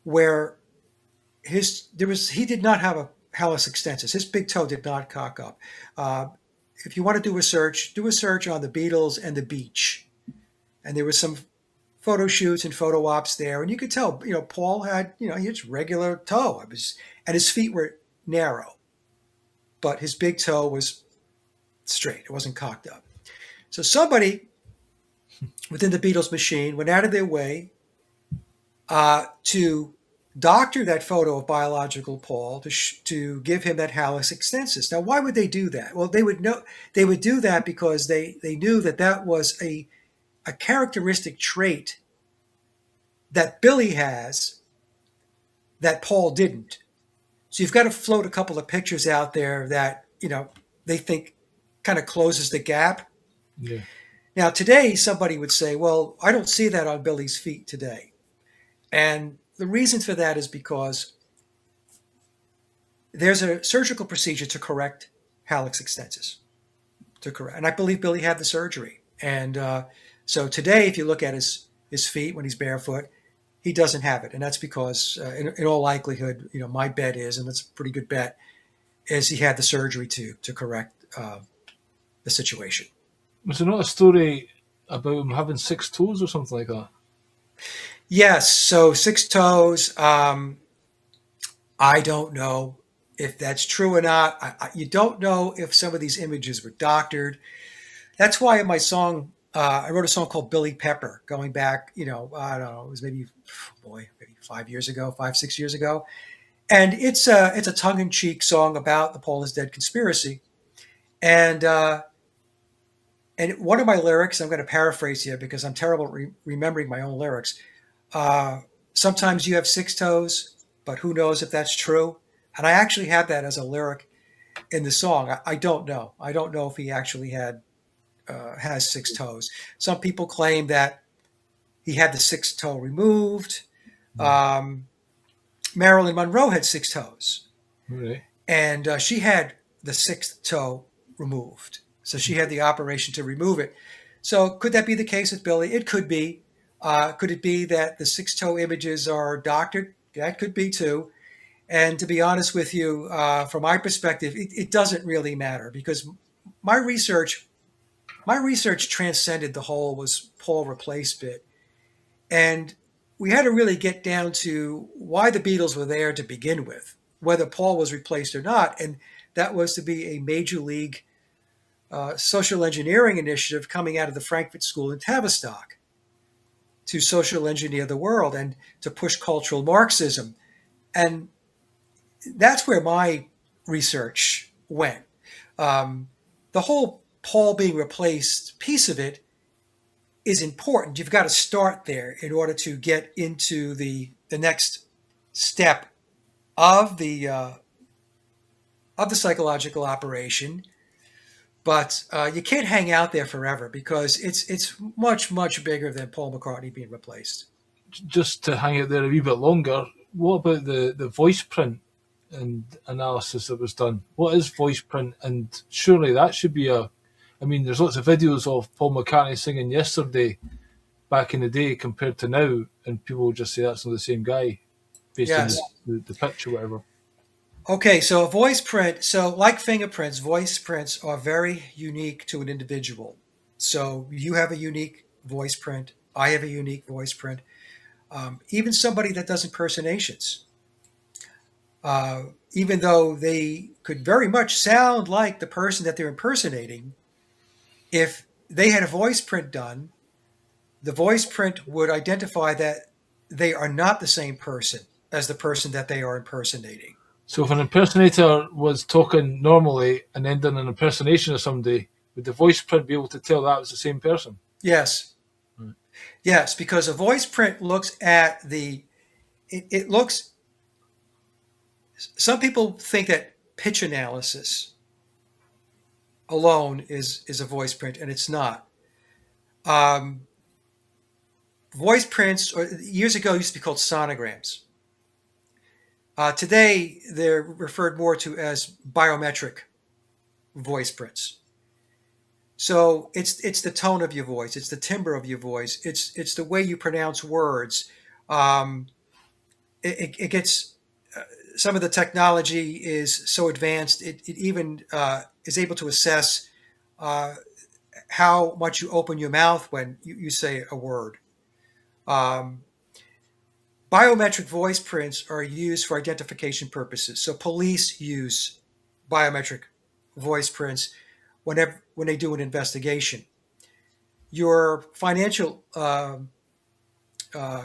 where he did not have a hallux extensus. His big toe did not cock up. If you want to do a search on the Beatles and the beach. And there was some photo shoots and photo ops there, and you could tell, Paul had, his regular toe. And his feet were narrow, but his big toe was straight. It wasn't cocked up. So somebody within the Beatles machine went out of their way to doctor that photo of biological Paul to give him that hallux extensus. Now, why would they do that? Well, they would do that because they knew that was a characteristic trait that Billy has that Paul didn't. So you've got to float a couple of pictures out there that, they think kind of closes the gap. Yeah. Now, today, somebody would say, well, I don't see that on Billy's feet today. And the reason for that is because there's a surgical procedure to correct hallux extensus. And I believe Billy had the surgery. And so today, if you look at his feet when he's barefoot, he doesn't have it. And that's because, in all likelihood, my bet is, and it's a pretty good bet, is he had the surgery to correct the situation. Was there not a story about him having 6 toes or something like that? Yes. So 6 toes. I don't know if that's true or not. You don't know if some of these images were doctored. That's why in my song, I wrote a song called Billy Pepper, going back, I don't know, it was maybe 5 years ago, 6 years ago. And it's a tongue-in-cheek song about the Paul is Dead conspiracy. And one of my lyrics, I'm going to paraphrase here because I'm terrible at remembering my own lyrics. Sometimes you have 6 toes, but who knows if that's true? And I actually have that as a lyric in the song. I don't know. I don't know if he actually has 6 toes. Some people claim that he had the 6th toe removed. Marilyn Monroe had 6 toes, Right. and she had the 6th toe removed. So she had the operation to remove it. So could that be the case with Billy? It could be. Could it be that the 6 toe images are doctored? That could be too. And to be honest with you, from my perspective, it doesn't really matter because my research transcended the whole was Paul replaced bit. And we had to really get down to why the Beatles were there to begin with, whether Paul was replaced or not. And that was to be a major league social engineering initiative coming out of the Frankfurt School in Tavistock to social engineer the world and to push cultural Marxism. And that's where my research went. The whole Paul being replaced piece of it is important. You've got to start there in order to get into the next step of the psychological operation. But you can't hang out there forever because it's much bigger than Paul McCartney being replaced. Just to hang out there a wee bit longer, what about the voice print and analysis that was done? What is voice print? And surely that should be there's lots of videos of Paul McCartney singing yesterday back in the day compared to now, and people will just say that's not the same guy based Yes. on the pitch or whatever. Okay, so a voice print, so like fingerprints, voice prints are very unique to an individual. So you have a unique voice print. I have a unique voice print. Even somebody that does impersonations, even though they could very much sound like the person that they're impersonating, if they had a voice print done, the voice print would identify that they are not the same person as the person that they are impersonating. So if an impersonator was talking normally and then done an impersonation of somebody, would the voice print be able to tell that was the same person? Yes. Right. Yes, because a voice print looks at it looks, some people think that pitch analysis alone is a voice print, and it's not. Voice prints, or years ago, used to be called sonograms. Today, they're referred more to as biometric voice prints. So it's the tone of your voice, it's the timbre of your voice, it's the way you pronounce words. It gets some of the technology is so advanced, it even is able to assess how much you open your mouth when you say a word. Biometric voice prints are used for identification purposes. So police use biometric voice prints when they do an investigation. Your financial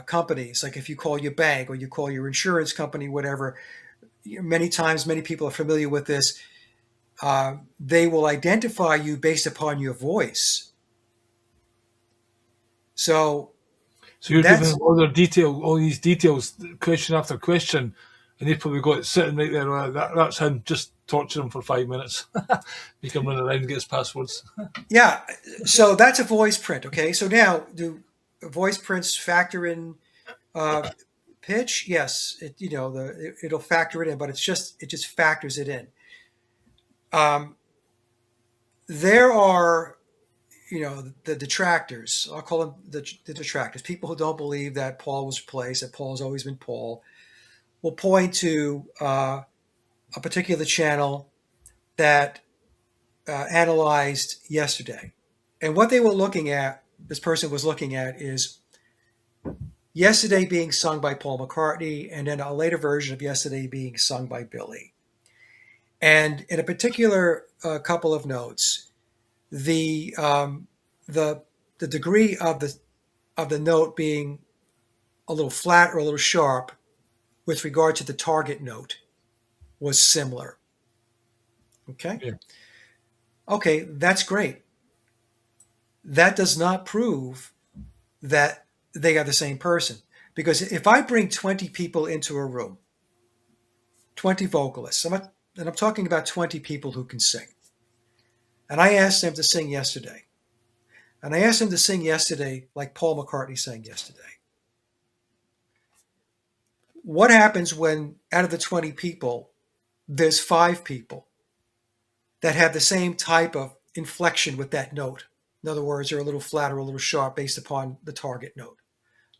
companies, like if you call your bank or you call your insurance company, whatever, many times, many people are familiar with this. They will identify you based upon your voice. So you're giving all these details, question after question, and they probably got it sitting right there. Well, that's him. Just torture him for 5 minutes. Make him run around and get his passwords. Yeah, so that's a voice print. Okay, so now do voice prints factor in pitch? Yes, it'll factor it in, but it just factors it in. There are, the detractors. I'll call them the detractors. People who don't believe that Paul was replaced, that Paul has always been Paul, will point to a particular channel that analyzed yesterday. And what they were looking at, this person was looking at, is Yesterday being sung by Paul McCartney, and then a later version of Yesterday being sung by Billy. And in a particular couple of notes, the degree of the note being a little flat or a little sharp with regard to the target note was similar. Okay? Yeah. Okay, that's great. That does not prove that they are the same person. Because if I bring 20 people into a room, 20 vocalists, and I'm talking about 20 people who can sing, and I ask them to sing Yesterday, and I ask them to sing Yesterday like Paul McCartney sang Yesterday, What happens when out of the 20 people, there's 5 people that have the same type of inflection with that note? In other words, they're a little flat or a little sharp based upon the target note.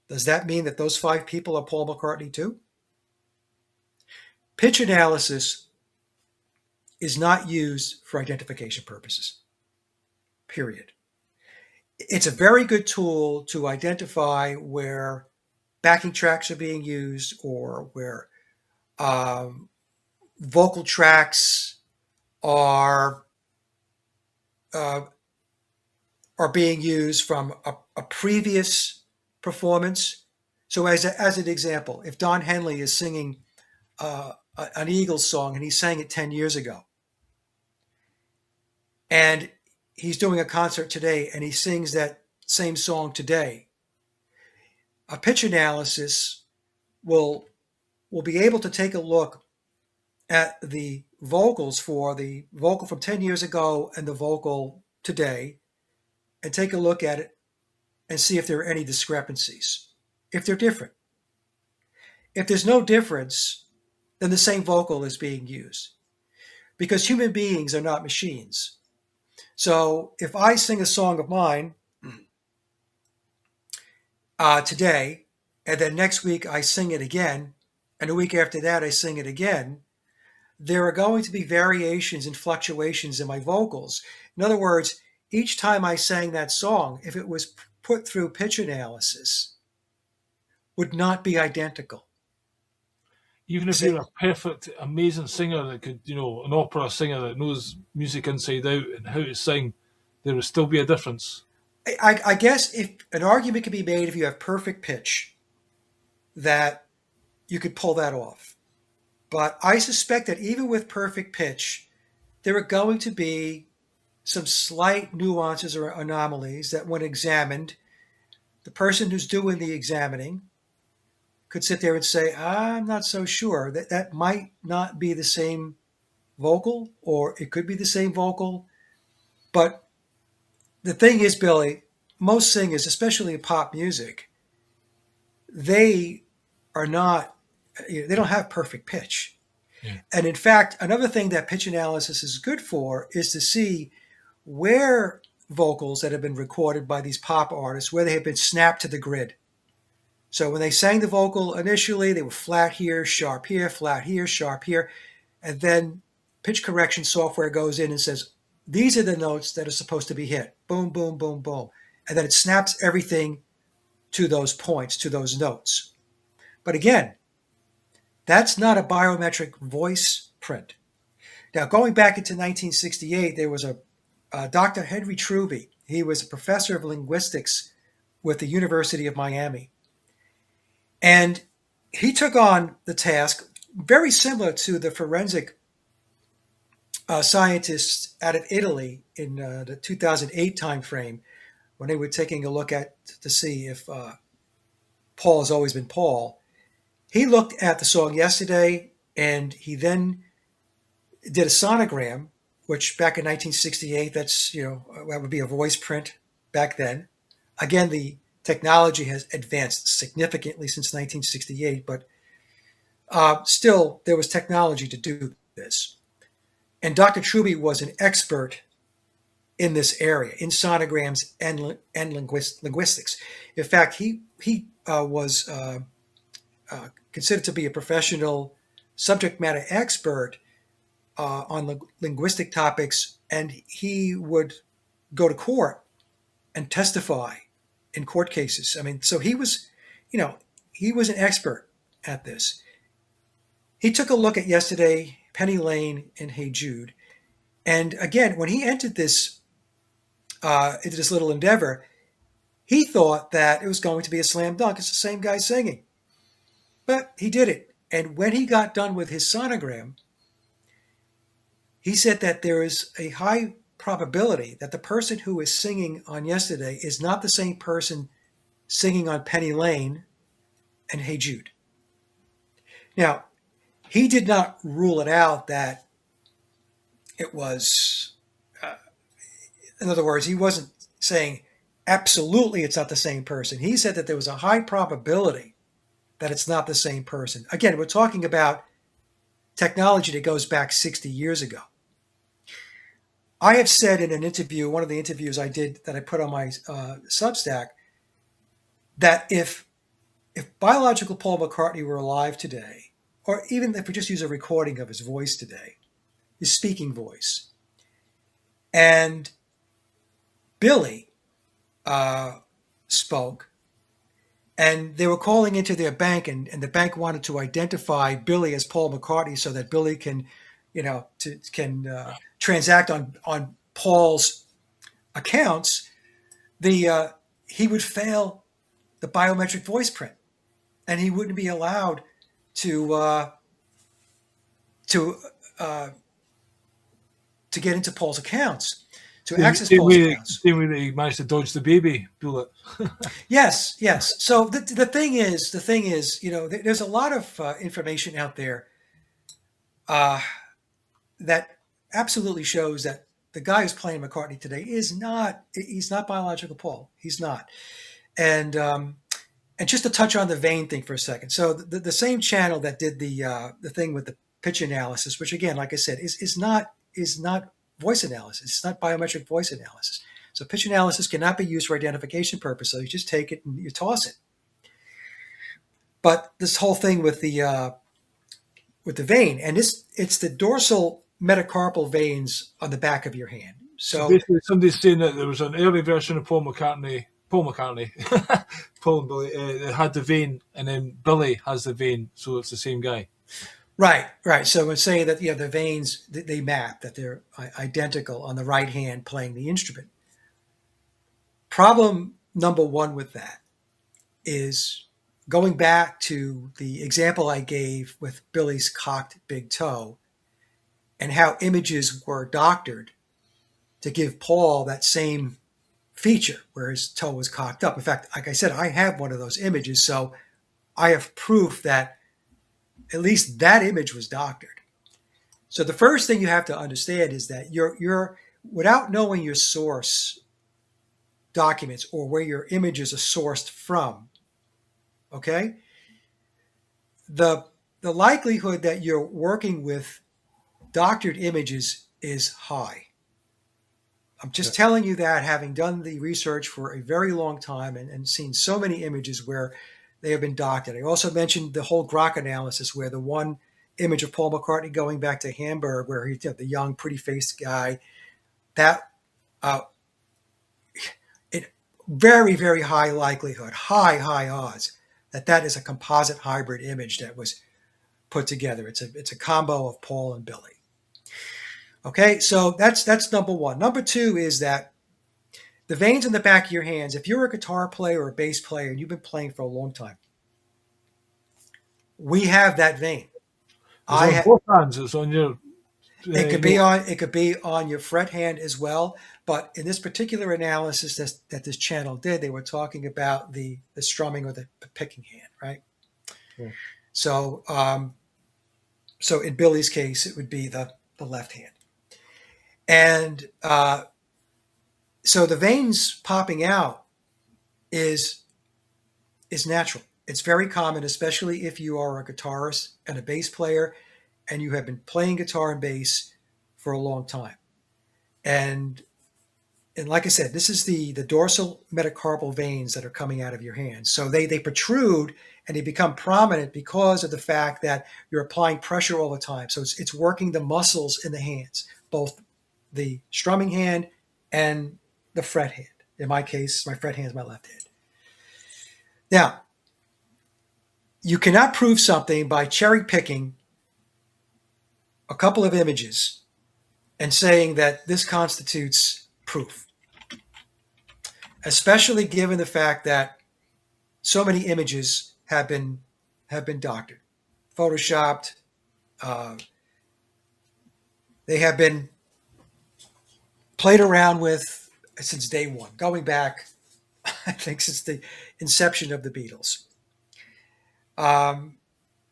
Does that mean that those 5 people are Paul McCartney too? Pitch analysis is not used for identification purposes, period. It's a very good tool to identify where backing tracks are being used or where vocal tracks are uh, are being used from a previous performance. So as an example, if Don Henley is singing an Eagles song and he sang it 10 years ago, and he's doing a concert today and he sings that same song today, a pitch analysis will be able to take a look at the vocals for the vocal from 10 years ago and the vocal today and take a look at it and see if there are any discrepancies, if they're different. If there's no difference, then the same vocal is being used because human beings are not machines. So if I sing a song of mine today, and then next week I sing it again, and a week after that I sing it again, there are going to be variations and fluctuations in my vocals. In other words, each time I sang that song, if it was put through pitch analysis, would not be identical. Even if you're a perfect, amazing singer that could, an opera singer that knows music inside out and how to sing, there would still be a difference. I guess if an argument could be made if you have perfect pitch, that you could pull that off. But I suspect that even with perfect pitch, there are going to be some slight nuances or anomalies that when examined, the person who's doing the examining could sit there and say, I'm not so sure. That might not be the same vocal, or it could be the same vocal. But the thing is, Billy, most singers, especially in pop music, they don't have perfect pitch. Yeah. And in fact, another thing that pitch analysis is good for is to see where vocals that have been recorded by these pop artists, where they have been snapped to the grid. So when they sang the vocal initially, they were flat here, sharp here, flat here, sharp here. And then pitch correction software goes in and says, these are the notes that are supposed to be hit. Boom, boom, boom, boom. And then it snaps everything to those points, to those notes. But again, that's not a biometric voice print. Now, going back into 1968, there was a Dr. Henry Truby. He was a professor of linguistics with the University of Miami. And he took on the task very similar to the forensic scientists out of Italy in the 2008 timeframe, when they were taking a look to see if Paul has always been Paul. He looked at the song Yesterday, and he then did a sonogram, which back in 1968, that would be a voice print back then. Again, the technology has advanced significantly since 1968, but still there was technology to do this. And Dr. Truby was an expert in this area, in sonograms and linguistics. In fact, he was considered to be a professional subject matter expert on linguistic topics, and he would go to court and testify in court cases. I mean, so he was an expert at this. He took a look at Yesterday, Penny Lane, and Hey Jude. And again, when he entered this into this little endeavor, he thought that it was going to be a slam dunk. It's the same guy singing. But he did it. And when he got done with his sonogram, he said that there is a high probability that the person who is singing on Yesterday is not the same person singing on Penny Lane and Hey Jude. Now, he did not rule it out that it was, in other words, he wasn't saying absolutely it's not the same person. He said that there was a high probability that it's not the same person. Again, we're talking about technology that goes back 60 years ago. I have said in an interview, one of the interviews I did that I put on my Substack, that if biological Paul McCartney were alive today, or even if we just use a recording of his voice today, his speaking voice, and Billy spoke, and they were calling into their bank, and the bank wanted to identify Billy as Paul McCartney so that Billy can, transact on Paul's accounts. He would fail the biometric voice print, and he wouldn't be allowed to get into Paul's accounts, to access Paul's accounts. Same way that he managed to dodge the baby bullet. Yes. So the thing is, there's a lot of information out there that absolutely shows that the guy who's playing McCartney today he's not biological Paul. He's not. And just to touch on the vein thing for a second. So the same channel that did the thing with the pitch analysis, which again, like I said, is not voice analysis. It's not biometric voice analysis. So pitch analysis cannot be used for identification purposes. So you just take it and you toss it. But this whole thing with the vein, and it's the dorsal metacarpal veins on the back of your hand. So basically, somebody's saying that there was an early version of Paul McCartney, Paul and Billy, that had the vein, and then Billy has the vein, so it's the same guy. Right. So we're saying that the veins they map, that they're identical on the right hand playing the instrument. Problem number one with that is going back to the example I gave with Billy's cocked big toe and how images were doctored to give Paul that same feature where his toe was cocked up. In fact, like I said, I have one of those images, so I have proof that at least that image was doctored. So the first thing you have to understand is that you're without knowing your source documents or where your images are sourced from, okay? The likelihood that you're working with doctored images is high. I'm just telling you that, having done the research for a very long time and seen so many images where they have been doctored. I also mentioned the whole Grok analysis, where the one image of Paul McCartney going back to Hamburg, where he's the young, pretty-faced guy, that it very, very high likelihood, high odds that is a composite hybrid image that was put together. It's a combo of Paul and Billy. Okay, so that's number one. Number two is that the veins in the back of your hands, if you're a guitar player or a bass player and you've been playing for a long time, we have that vein. It's on both hands. It's on your. It could be on your fret hand as well. But in this particular analysis that this channel did, they were talking about the strumming or the picking hand, right? Yeah. So in Billy's case, it would be the left hand. And so the veins popping out is natural. It's very common, especially if you are a guitarist and a bass player and you have been playing guitar and bass for a long time. And like I said, this is the dorsal metacarpal veins that are coming out of your hands. So they protrude and they become prominent because of the fact that you're applying pressure all the time. So it's working the muscles in the hands, both the strumming hand and the fret hand. In my case, my fret hand is my left hand. Now, you cannot prove something by cherry picking a couple of images and saying that this constitutes proof, especially given the fact that so many images have been doctored, photoshopped. They have been played around with since day one, going back, I think, since the inception of the Beatles.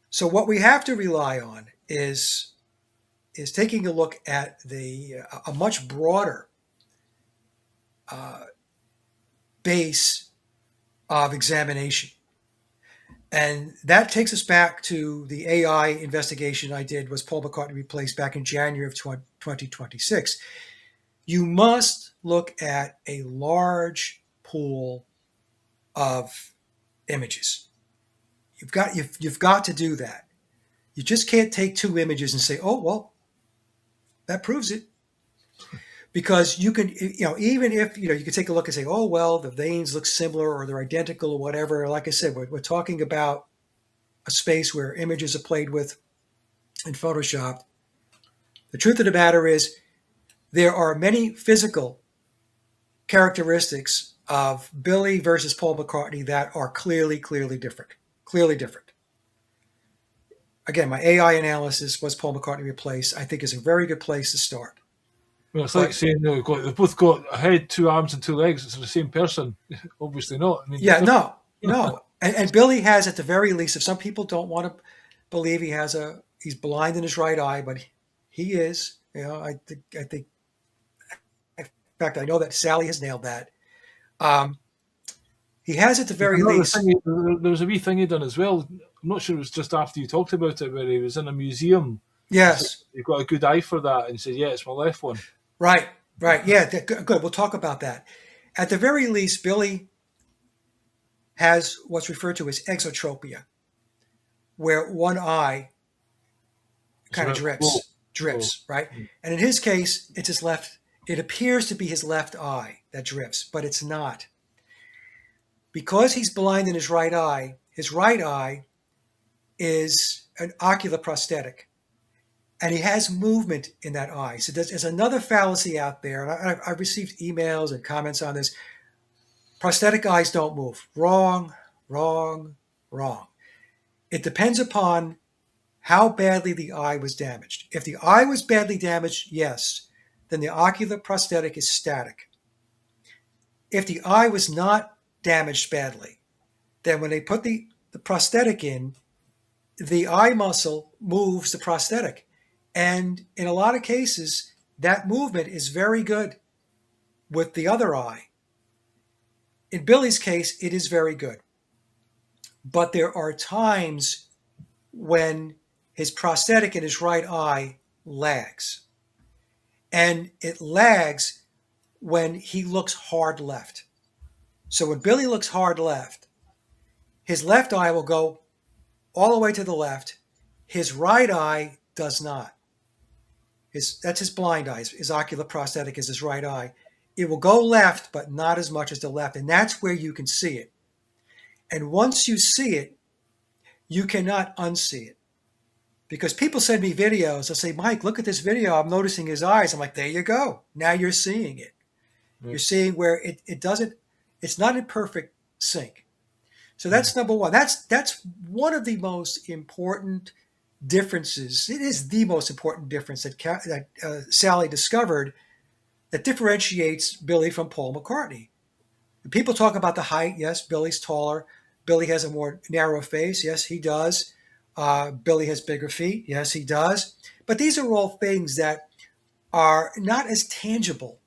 So what we have to rely on is taking a look at a much broader base of examination. And that takes us back to the AI investigation I did. Was Paul McCartney replaced back in January of 2026? You must look at a large pool of images. You've got to do that. You just can't take two images and say, "Oh, well, that proves it." Because you can, even if, you can take a look and say, "Oh, well, the veins look similar or they're identical or whatever." Like I said, we're talking about a space where images are played with in Photoshop. The truth of the matter is there are many physical characteristics of Billy versus Paul McCartney that are clearly different. Clearly different. Again, my AI analysis, was Paul McCartney replaced, I think is a very good place to start. Well, it's like saying they've both got a head, 2 arms, and 2 legs. It's the same person. Obviously not. I mean, Yeah, no. And Billy has, at the very least, if some people don't want to believe he's blind in his right eye, but he is. I think. In fact, I know that Sally has nailed that. He has, at the very least. There was a wee thing he done as well. I'm not sure it was just after you talked about it, where he was in a museum. Yes. You've got a good eye for that, and he said, "Yeah, it's my left one." Right. Yeah, good. We'll talk about that. At the very least, Billy has what's referred to as exotropia, where one eye kind of drips, right? And in his case, it's his left. It appears to be his left eye that drifts, but it's not. Because he's blind in his right eye is an ocular prosthetic. And he has movement in that eye. So there's another fallacy out there. And I've received emails and comments on this. Prosthetic eyes don't move. Wrong. It depends upon how badly the eye was damaged. If the eye was badly damaged, yes, then the ocular prosthetic is static. If the eye was not damaged badly, then when they put the prosthetic in, the eye muscle moves the prosthetic. And in a lot of cases, that movement is very good with the other eye. In Billy's case, it is very good. But there are times when his prosthetic in his right eye lags. And it lags when he looks hard left. So when Billy looks hard left, his left eye will go all the way to the left. His right eye does not. That's his blind eye. His ocular prosthetic is his right eye. It will go left, but not as much as the left. And that's where you can see it. And once you see it, you cannot unsee it. Because people send me videos. They'll say, "Mike, look at this video. I'm noticing his eyes." I'm like, there you go. Now you're seeing it. Right. You're seeing where it's not in perfect sync. So that's number one. That's one of the most important differences. It is the most important difference that Sally discovered that differentiates Billy from Paul McCartney. People talk about the height. Yes, Billy's taller. Billy has a more narrow face. Yes, he does. Billy has bigger feet. Yes, he does. But these are all things that are not as tangible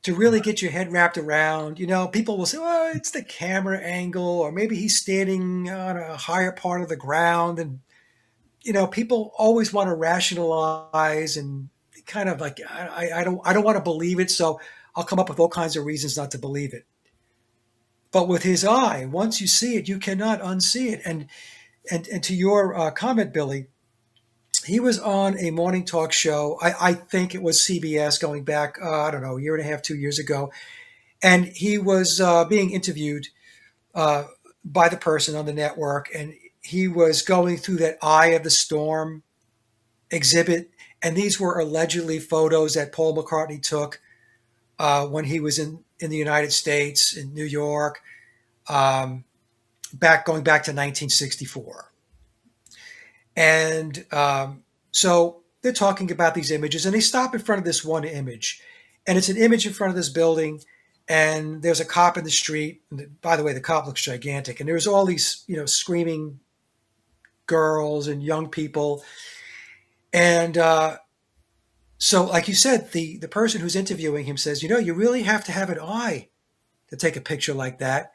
to really get your head wrapped around. People will say, "Well, it's the camera angle," or maybe he's standing on a higher part of the ground. And, people always want to rationalize and kind of like, I don't want to believe it. So I'll come up with all kinds of reasons not to believe it. But with his eye, once you see it, you cannot unsee it. And to your comment, Billy, he was on a morning talk show. I think it was CBS going back, I don't know, a year and a half, 2 years ago. And he was being interviewed by the person on the network. And he was going through that Eye of the Storm exhibit. And these were allegedly photos that Paul McCartney took when he was in the United States, in New York, going back to 1964. And so they're talking about these images, and they stop in front of this one image. And it's an image in front of this building, and there's a cop in the street. And by the way, the cop looks gigantic. And there's all these, screaming girls and young people. And so, like you said, the person who's interviewing him says, you really have to have an eye to take a picture like that.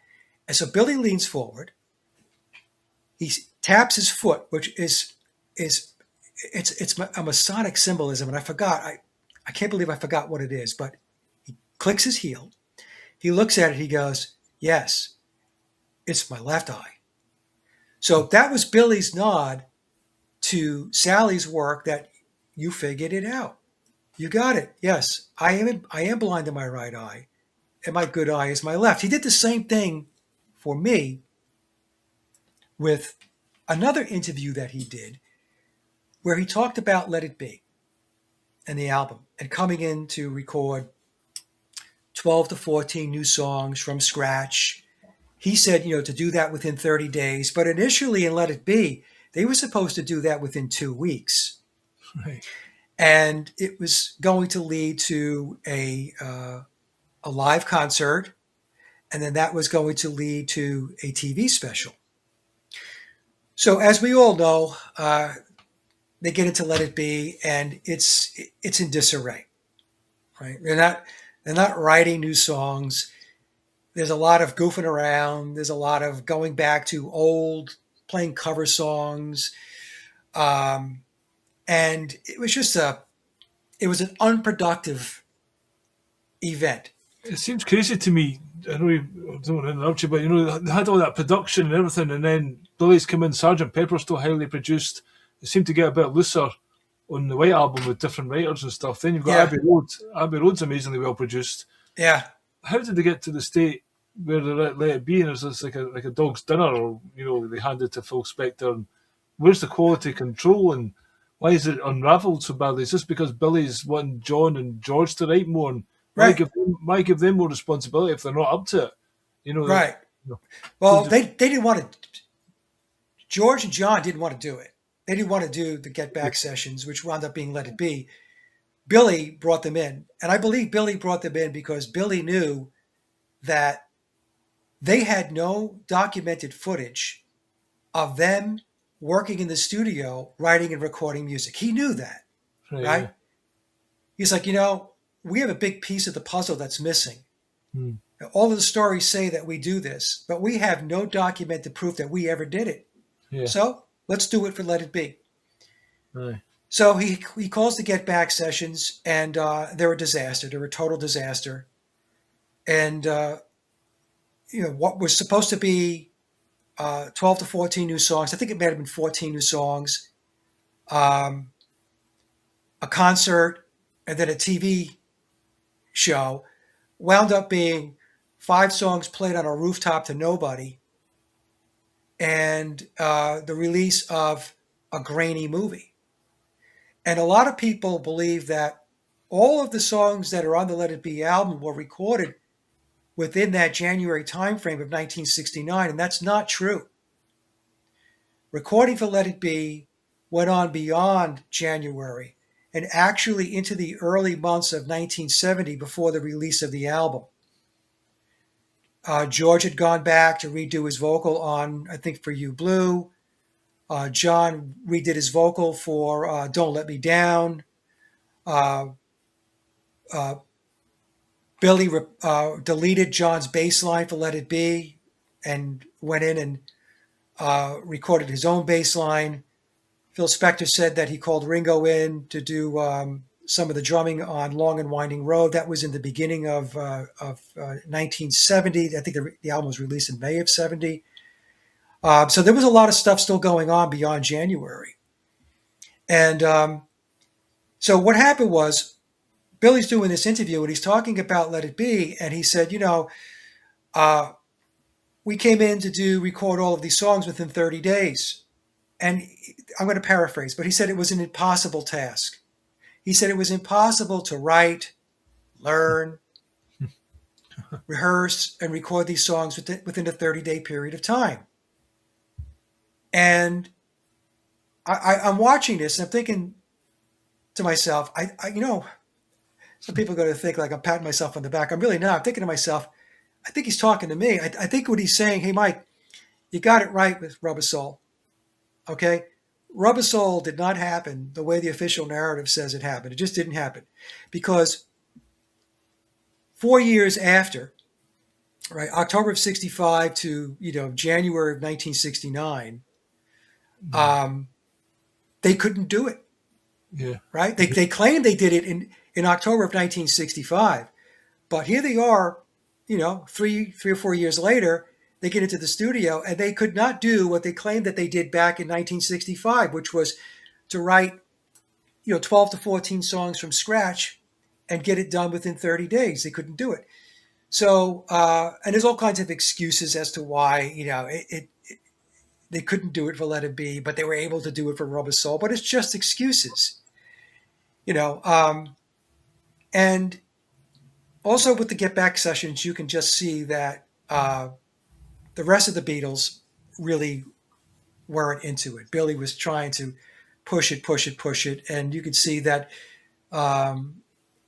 And so Billy leans forward, he taps his foot, which is it's a Masonic symbolism, and I forgot. I can't believe I forgot what it is, but he clicks his heel. He looks at it. He goes, "Yes, it's my left eye." So that was Billy's nod to Sally's work, that you figured it out. You got it. Yes, I am blind in my right eye, and my good eye is my left. He did the same thing for me with another interview that he did, where he talked about Let It Be and the album, and coming in to record 12 to 14 new songs from scratch. He said, to do that within 30 days. But initially in Let It Be, they were supposed to do that within 2 weeks. Right. And it was going to lead to a live concert. And then that was going to lead to a TV special. So as we all know, they get into Let It Be, and it's in disarray. Right? They're not writing new songs. There's a lot of goofing around. There's a lot of going back to old, playing cover songs. And it was just it was an unproductive event. It seems crazy to me. I know I don't want to interrupt you, but they had all that production and everything, and then Billy's come in. Sergeant Pepper's still highly produced. It seemed to get a bit looser on the White Album with different writers and stuff. Then you've got Abbey Road. Abbey Road's amazingly well produced. Yeah. How did they get to the state where they let it be, and it's just like a dog's dinner, or they hand it to Phil Spector? And where's the quality control, and why is it unravelled so badly? Is this because Billy's wanting John and George to write more, and right. why give them more responsibility if they're not up to it? Right. Well, they didn't want to. George and John didn't want to do it. They didn't want to do the Get Back sessions, which wound up being Let It Be. Billy brought them in. And I believe Billy brought them in because Billy knew that they had no documented footage of them working in the studio, writing and recording music. He knew that, right? Yeah. He's like, we have a big piece of the puzzle that's missing. All of the stories say that we do this, but we have no documented proof that we ever did it. Yeah. So let's do it for Let It Be. Right. So he calls the Get Back sessions, and they're a disaster. They're a total disaster. And, what was supposed to be 12 to 14 new songs, I think it might have been 14 new songs, a concert, and then a TV show, wound up being 5 songs played on a rooftop to nobody, and the release of a grainy movie. And a lot of people believe that all of the songs that are on the Let It Be album were recorded within that January timeframe of 1969, and that's not true. Recording for Let It Be went on beyond January and actually into the early months of 1970 before the release of the album. George had gone back to redo his vocal on, I think, For You Blue. John redid his vocal for Don't Let Me Down. Billy deleted John's bass line for Let It Be and went in and recorded his own bass line. Phil Spector said that he called Ringo in to do some of the drumming on Long and Winding Road. That was in the beginning of 1970. I think the album was released in May of 70. So there was a lot of stuff still going on beyond January. And so what happened was, Billy's doing this interview and he's talking about Let It Be. And he said, we came in to record all of these songs within 30 days. And I'm going to paraphrase, but he said it was an impossible task. He said it was impossible to write, learn, rehearse, and record these songs within a 30-day period of time. And I'm watching this and I'm thinking to myself, some people are going to think like I'm patting myself on the back. I'm really not. I'm thinking to myself, I think he's talking to me. I think what he's saying, hey, Mike, you got it right with Rubber Soul. Okay? Rubber Soul did not happen the way the official narrative says it happened. It just didn't happen. Because 4 years after, right, October of 65 to, January of 1969, They couldn't do it. Yeah. Right? They claimed they did it in October of 1965, but here they are, 3 or 4 years later, they get into the studio and they could not do what they claimed that they did back in 1965, which was to write, 12 to 14 songs from scratch and get it done within 30 days. They couldn't do it. So, and there's all kinds of excuses as to why, they couldn't do it for Let It Be, but they were able to do it for Rubber Soul. But it's just excuses, and also with the Get Back sessions, you can just see that the rest of the Beatles really weren't into it. Billy was trying to push it, and you could see that,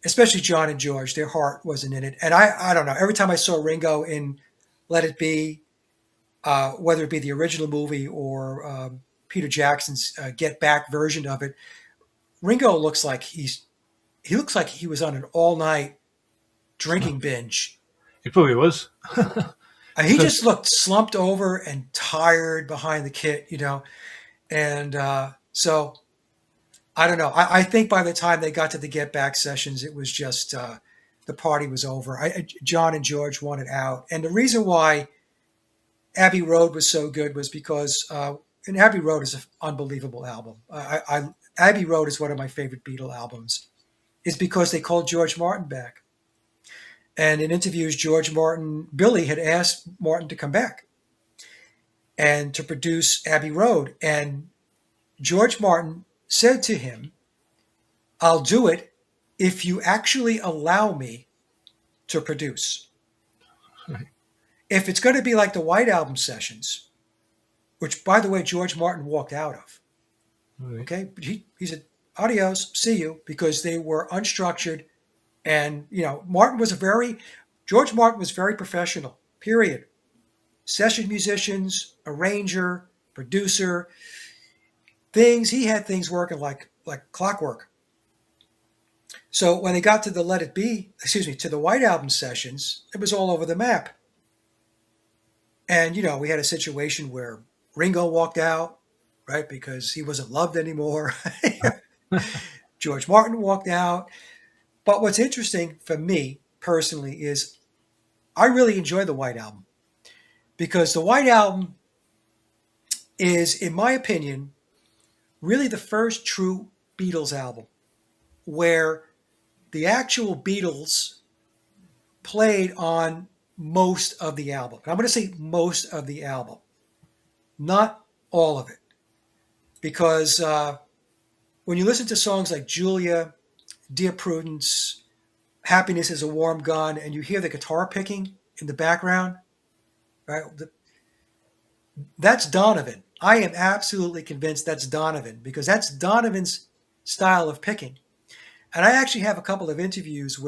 especially John and George, their heart wasn't in it. And I don't know. Every time I saw Ringo in Let It Be, whether it be the original movie or Peter Jackson's Get Back version of it, Ringo looks like he was on an all-night drinking binge. He probably was. And he just looked slumped over and tired behind the kit, and so I don't know. I think by the time they got to the Get Back sessions, it was just the party was over. John and George wanted out, and the reason why Abbey Road was so good was because, and Abbey Road is an unbelievable album. Abbey Road is one of my favorite Beatle albums. Is because they called George Martin back. And in interviews, Billy had asked Martin to come back and to produce Abbey Road. And George Martin said to him, "I'll do it if you actually allow me to produce. Right. If it's going to be like the White Album sessions," which, by the way, George Martin walked out of. Right. Okay, but he said, "Adios, see you," because they were unstructured. And, George Martin was very professional, period. Session musicians, arranger, producer, he had things working like clockwork. So when they got to the to the White Album sessions, it was all over the map. And, we had a situation where Ringo walked out, right, because he wasn't loved anymore. George Martin walked out. But what's interesting for me personally is I really enjoy the White Album, because the White Album is, in my opinion, really the first true Beatles album where the actual Beatles played on most of the album. I'm going to say most of the album, not all of it, because when you listen to songs like Julia, Dear Prudence, Happiness is a Warm Gun, and you hear the guitar picking in the background, right? That's Donovan. I am absolutely convinced that's Donovan, because that's Donovan's style of picking. And I actually have a couple of interviews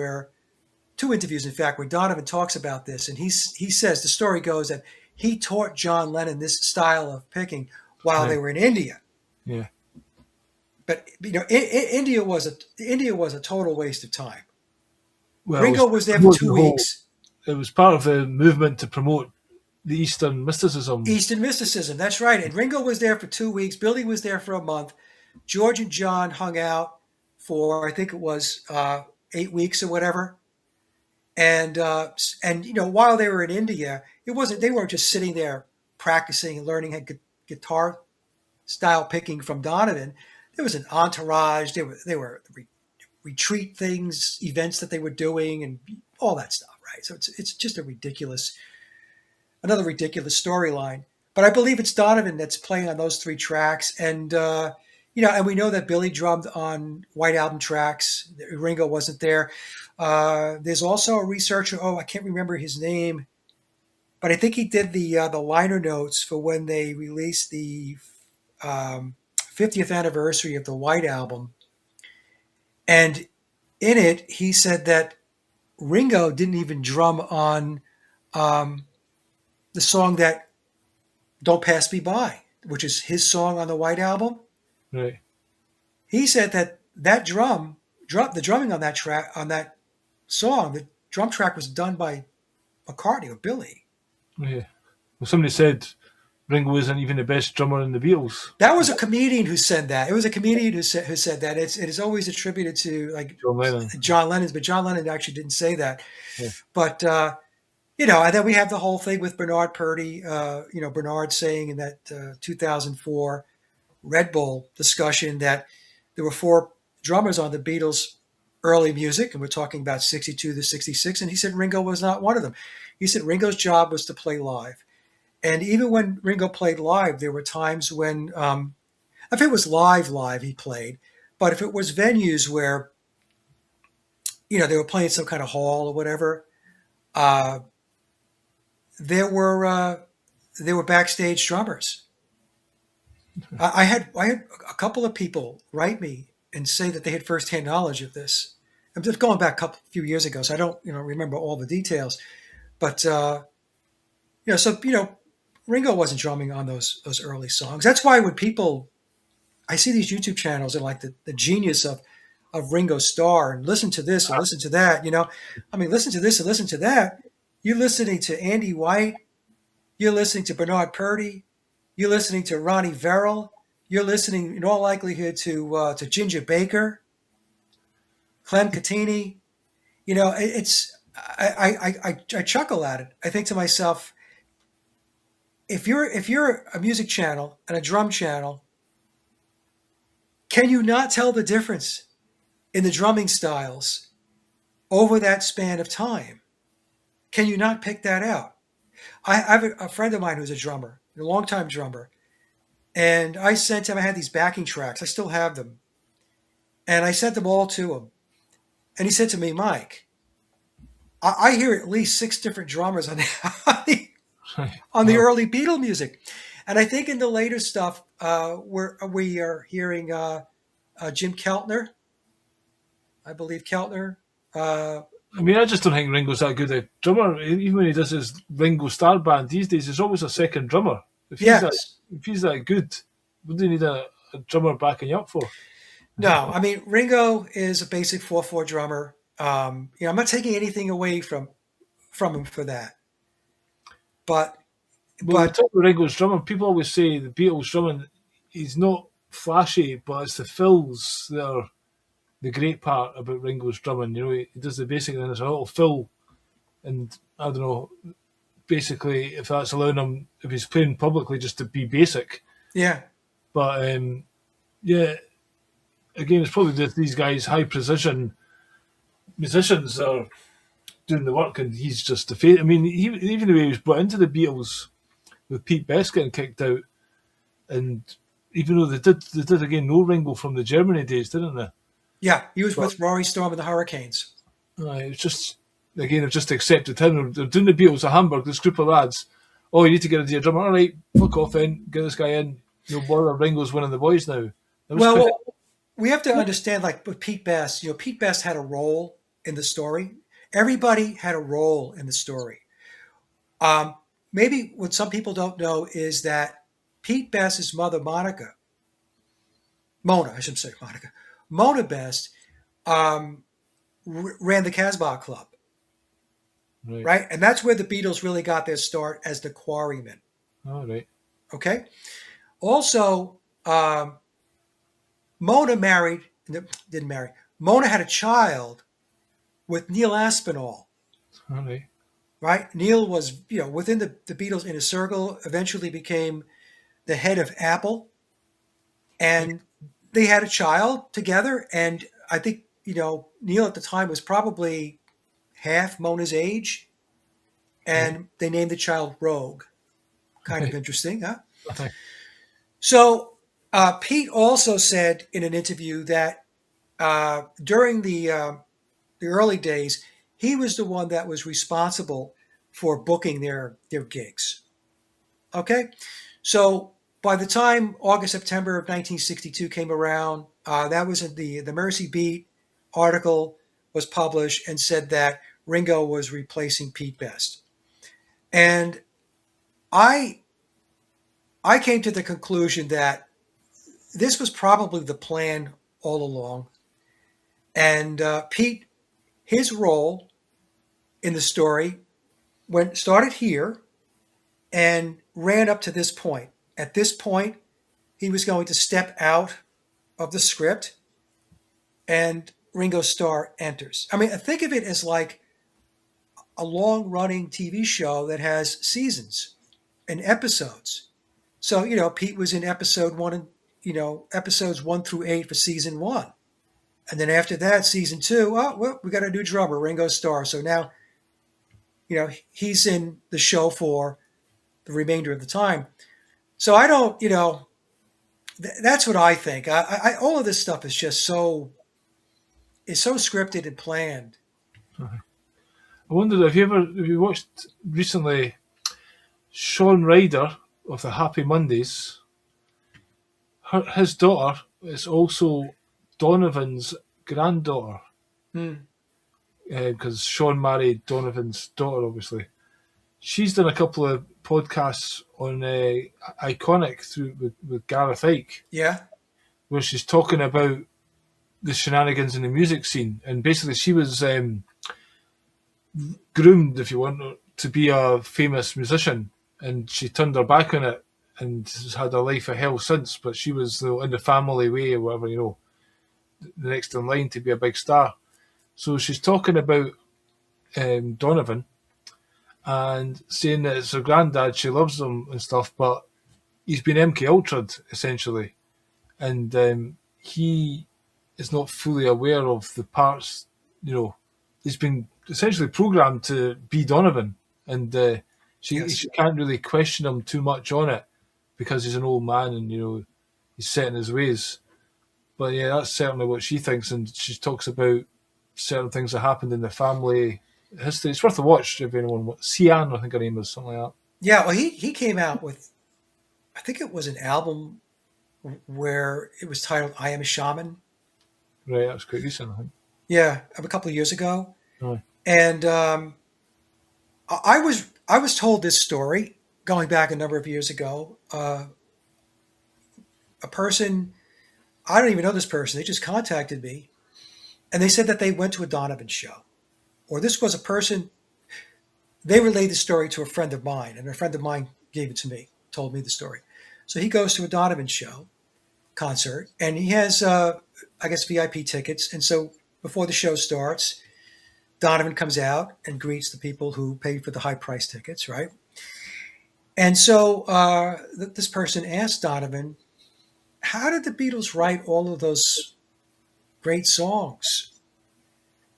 two interviews, in fact, where Donovan talks about this. And he says, the story goes that he taught John Lennon this style of picking while they were in India. Yeah. But, India was a total waste of time. Well, Ringo was there for 2 weeks. It was part of a movement to promote the Eastern mysticism. Eastern mysticism, that's right. And Ringo was there for 2 weeks. Billy was there for a month. George and John hung out for, I think it was 8 weeks or whatever. And while they were in India, they weren't just sitting there practicing and learning guitar style picking from Donovan. There was an entourage. They were retreat things, events that they were doing, and all that stuff, right? So it's just another ridiculous storyline. But I believe it's Donovan that's playing on those 3 tracks, and and we know that Billy drummed on White Album tracks. Ringo wasn't there. There's also a researcher. I can't remember his name, but I think he did the liner notes for when they released the 50th anniversary of the White Album. And in it, he said that Ringo didn't even drum on the song that Don't Pass Me By, which is his song on the White Album. Right. He said that the drumming on that track, on that song, the drum track was done by McCartney or Billy. Yeah. Well, somebody said Ringo isn't even the best drummer in the Beatles. That was a comedian who said that. It was a comedian who said that. It is always attributed to like John Lennon. John Lennon, but John Lennon actually didn't say that. Yeah. But and then we have the whole thing with Bernard Purdy. Bernard saying in that 2004 Red Bull discussion that there were 4 drummers on the Beatles' early music, and we're talking about 62 to 66, and he said Ringo was not one of them. He said Ringo's job was to play live. And even when Ringo played live, there were times when, if it was live he played, but if it was venues where, they were playing some kind of hall or whatever, there were backstage drummers. I had a couple of people write me and say that they had firsthand knowledge of this. I'm just going back a few years ago, so I don't remember all the details, but Ringo wasn't drumming on those early songs. That's why when I see these YouTube channels and like the genius of Ringo Starr and listen to this and listen to that, listen to this and listen to that. You're listening to Andy White. You're listening to Bernard Purdy. You're listening to Ronnie Verrill. You're listening in all likelihood to Ginger Baker, Clem Catini. I chuckle at it. I think to myself, if you're a music channel and a drum channel, can you not tell the difference in the drumming styles over that span of time? Can you not pick that out? I have a friend of mine who's a drummer, a longtime drummer, and I had these backing tracks. I still have them. And I sent them all to him. And he said to me, Mike, I hear at least 6 different drummers on the early Beatle music. And I think in the later stuff, we are hearing Jim Keltner. I believe Keltner. I just don't think Ringo's that good a drummer. Even when he does his Ringo Starr band these days, there's always a second drummer. If he's that good, what do you need a drummer backing you up for? No, Ringo is a basic 4/4 drummer. I'm not taking anything away from him for that. But talk about Ringo's drumming, people always say the Beatles drumming, he's not flashy, but it's the fills that are the great part about Ringo's drumming. He does the basic, and there's a little fill, and I don't know, basically, if that's allowing him, if he's playing publicly, just to be basic. Yeah. But, again, it's probably just these guys, high precision musicians that are doing the work, and he's just the face. Even the way he was brought into the Beatles with Pete Best getting kicked out, and even though they did again know Ringo from the Germany days, didn't they? Yeah, he was with Rory Storm and the Hurricanes. It was just, again, they've just accepted him. They're doing the Beatles at Hamburg, this group of lads. Oh, you need to get a drummer. All right, fuck off then. Get this guy in. No bother. Ringo's winning the boys now. Well, we have to understand, like with Pete Best, Pete Best had a role in the story. Everybody had a role in the story. Maybe what some people don't know is that Pete Best's mother, Mona Best, ran the Casbah Club. Right? And that's where the Beatles really got their start as the Quarrymen. All right. Okay? Also, Mona didn't marry. Mona had a child with Neil Aspinall. All right. Right? Neil was, within the Beatles inner circle, eventually became the head of Apple. And they had a child together. And I think, Neil at the time was probably half Mona's age. And they named the child Rogue. Kind of interesting, huh? Okay. So Pete also said in an interview that during the early days, he was the one that was responsible for booking their gigs. Okay? So by the time August, September of 1962 came around, that was the Mercy Beat article was published and said that Ringo was replacing Pete Best. And I came to the conclusion that this was probably the plan all along. And Pete, his role in the story started here and ran up to this point. At this point, he was going to step out of the script, and Ringo Starr enters. I mean, think of it as like a long-running TV show that has seasons and episodes. So, Pete was in episode one and, episodes 1 through 8 for season 1. And then after that, season 2, oh, well, we got a new drummer, Ringo Starr. So now, he's in the show for the remainder of the time. So I don't, that's what I think. All of this stuff is just so scripted and planned. I wondered, have you watched recently Shaun Ryder of the Happy Mondays? His daughter is also Donovan's granddaughter. Because Shaun married Donovan's daughter, obviously. She's done a couple of podcasts on Iconic with Gareth Icke. Yeah. Where she's talking about the shenanigans in the music scene. And basically she was groomed, if you want, to be a famous musician. And she turned her back on it and has had a life of hell since. But she was, in the family way or whatever, the next in line to be a big star. So she's talking about Donovan and saying that it's her granddad, she loves him and stuff, but he's been MK Ultra'd, essentially. And he is not fully aware of the parts, he's been essentially programmed to be Donovan. And she can't really question him too much on it because he's an old man and, he's set in his ways. But yeah, that's certainly what she thinks. And she talks about certain things that happened in the family history. It's worth a watch if anyone wants. Sian, I think her name is, something like that. Yeah, well, he came out with, I think it was an album where it was titled "I Am a Shaman." Right, that was quite recent, I think. Yeah, a couple of years ago. Oh. And I was told this story going back a number of years ago. A person, I don't even know this person. They just contacted me, and they said that they went to a Donovan show, or this was a person. They relayed the story to a friend of mine, and a friend of mine gave it to me, told me the story. So he goes to a Donovan show concert, and he has, I guess, VIP tickets. And so before the show starts, Donovan comes out and greets the people who paid for the high price tickets, right? And so this person asked Donovan, how did the Beatles write all of those great songs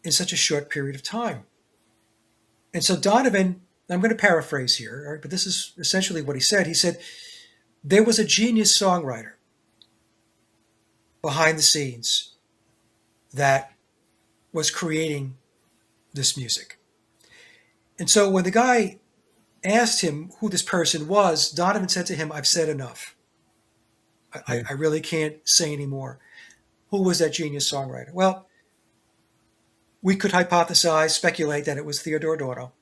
in such a short period of time? And so Donovan, I'm going to paraphrase here, right, but this is essentially what he said. He said, there was a genius songwriter behind the scenes that was creating this music. And so when the guy asked him who this person was, Donovan said to him, I've said enough. I really can't say anymore. Who was that genius songwriter? Well, we could hypothesize, speculate that it was Theodore Adorno.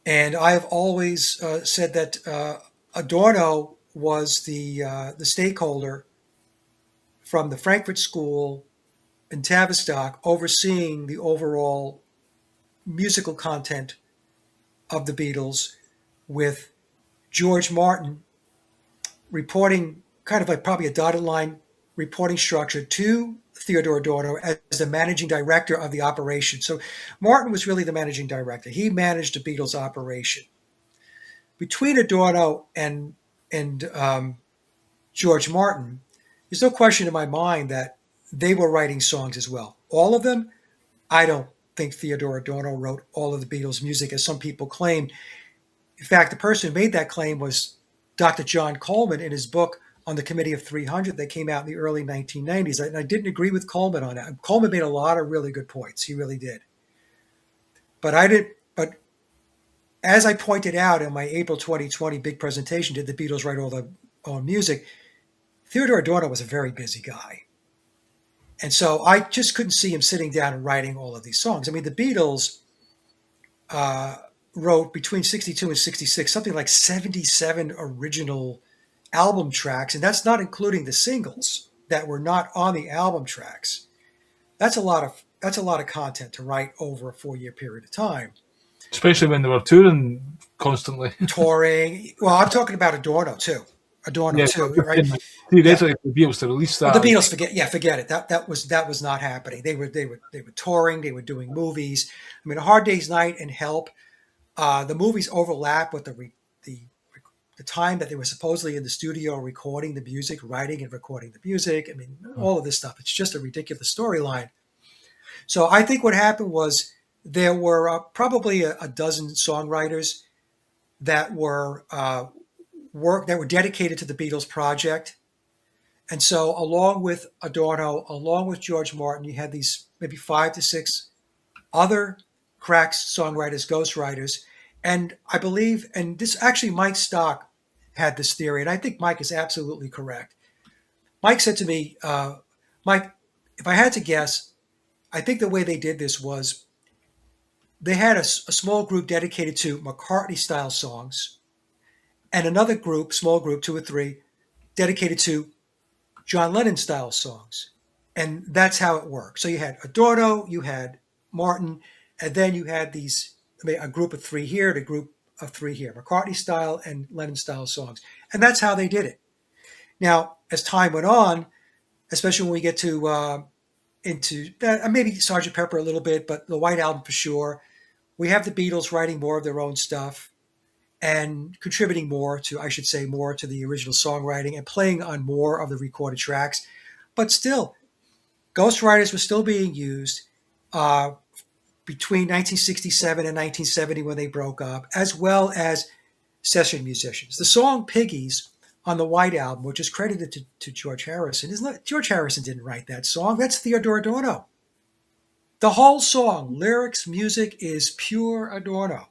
And I have always said that Adorno was the stakeholder from the Frankfurt School in Tavistock overseeing the overall musical content of the Beatles, with George Martin reporting kind of like probably a dotted line reporting structure to Theodore Adorno as the managing director of the operation. So Martin was really the managing director. He managed the Beatles operation. Between Adorno and George Martin, there's no question in my mind that they were writing songs as well. All of them? I don't think Theodore Adorno wrote all of the Beatles' music, as some people claim. In fact, the person who made that claim was Dr. John Coleman in his book on the Committee of 300 that came out in the early 1990s. And I didn't agree with Coleman on that. Coleman made a lot of really good points. He really did. But as I pointed out in my April 2020 big presentation, did the Beatles write all their own music? Theodore Adorno was a very busy guy. And so I just couldn't see him sitting down and writing all of these songs. I mean, the Beatles wrote between 62 and 66, something like 77 original album tracks. And that's not including the singles that were not on the album tracks. That's a lot of content to write over a 4-year period of time. Especially when they were touring constantly. touring. Well, I'm talking about Adorno too. Adorno Yeah, too, but right? theoretically, the Beatles to release Well, that. the Beatles, forget it. That was not happening. They were touring. They were doing movies. I mean, A Hard Day's Night and Help. The movies overlap with the time that they were supposedly in the studio recording the music, writing and recording the music. I mean, all of this stuff. It's just a ridiculous storyline. So I think what happened was there were probably a dozen songwriters that were that were dedicated to the Beatles project. And so, along with Adorno, along with George Martin, you had these maybe 5 to 6 other crack songwriters, ghostwriters. And I believe, and this actually, Mike Stock had this theory, and I think Mike is absolutely correct. Mike said to me, Mike, if I had to guess, I think the way they did this was they had a small group dedicated to McCartney style songs, and another group, small group, 2 or 3, dedicated to John Lennon style songs. And that's how it worked. So you had Adorno, you had Martin, and then you had a group of 3 here and a group of 3 here, McCartney style and Lennon style songs. And that's how they did it. Now, as time went on, especially when we get to into maybe Sgt. Pepper a little bit, but the White Album for sure, we have the Beatles writing more of their own stuff and contributing more to the original songwriting and playing on more of the recorded tracks. But still, ghostwriters were still being used between 1967 and 1970 when they broke up, as well as session musicians. The song Piggies on the White Album, which is credited to George Harrison, George Harrison didn't write that song. That's Theodore Adorno. The whole song, lyrics, music, is pure Adorno.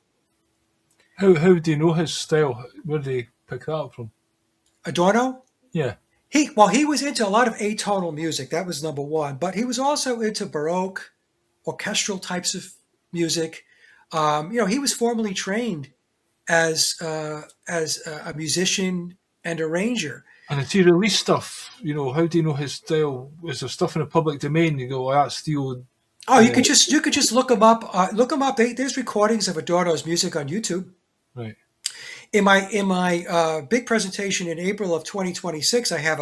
How do you know his style? Where did he pick that up from? Adorno? Yeah. He was into a lot of atonal music. That was number one. But he was also into Baroque, orchestral types of music. He was formally trained as a musician and arranger. And if he released stuff, how do you know his style? Is there stuff in the public domain? You go, that's Theo. Oh, you could just look him up. There's recordings of Adorno's music on YouTube. Right. In my big presentation in April of 2026, I have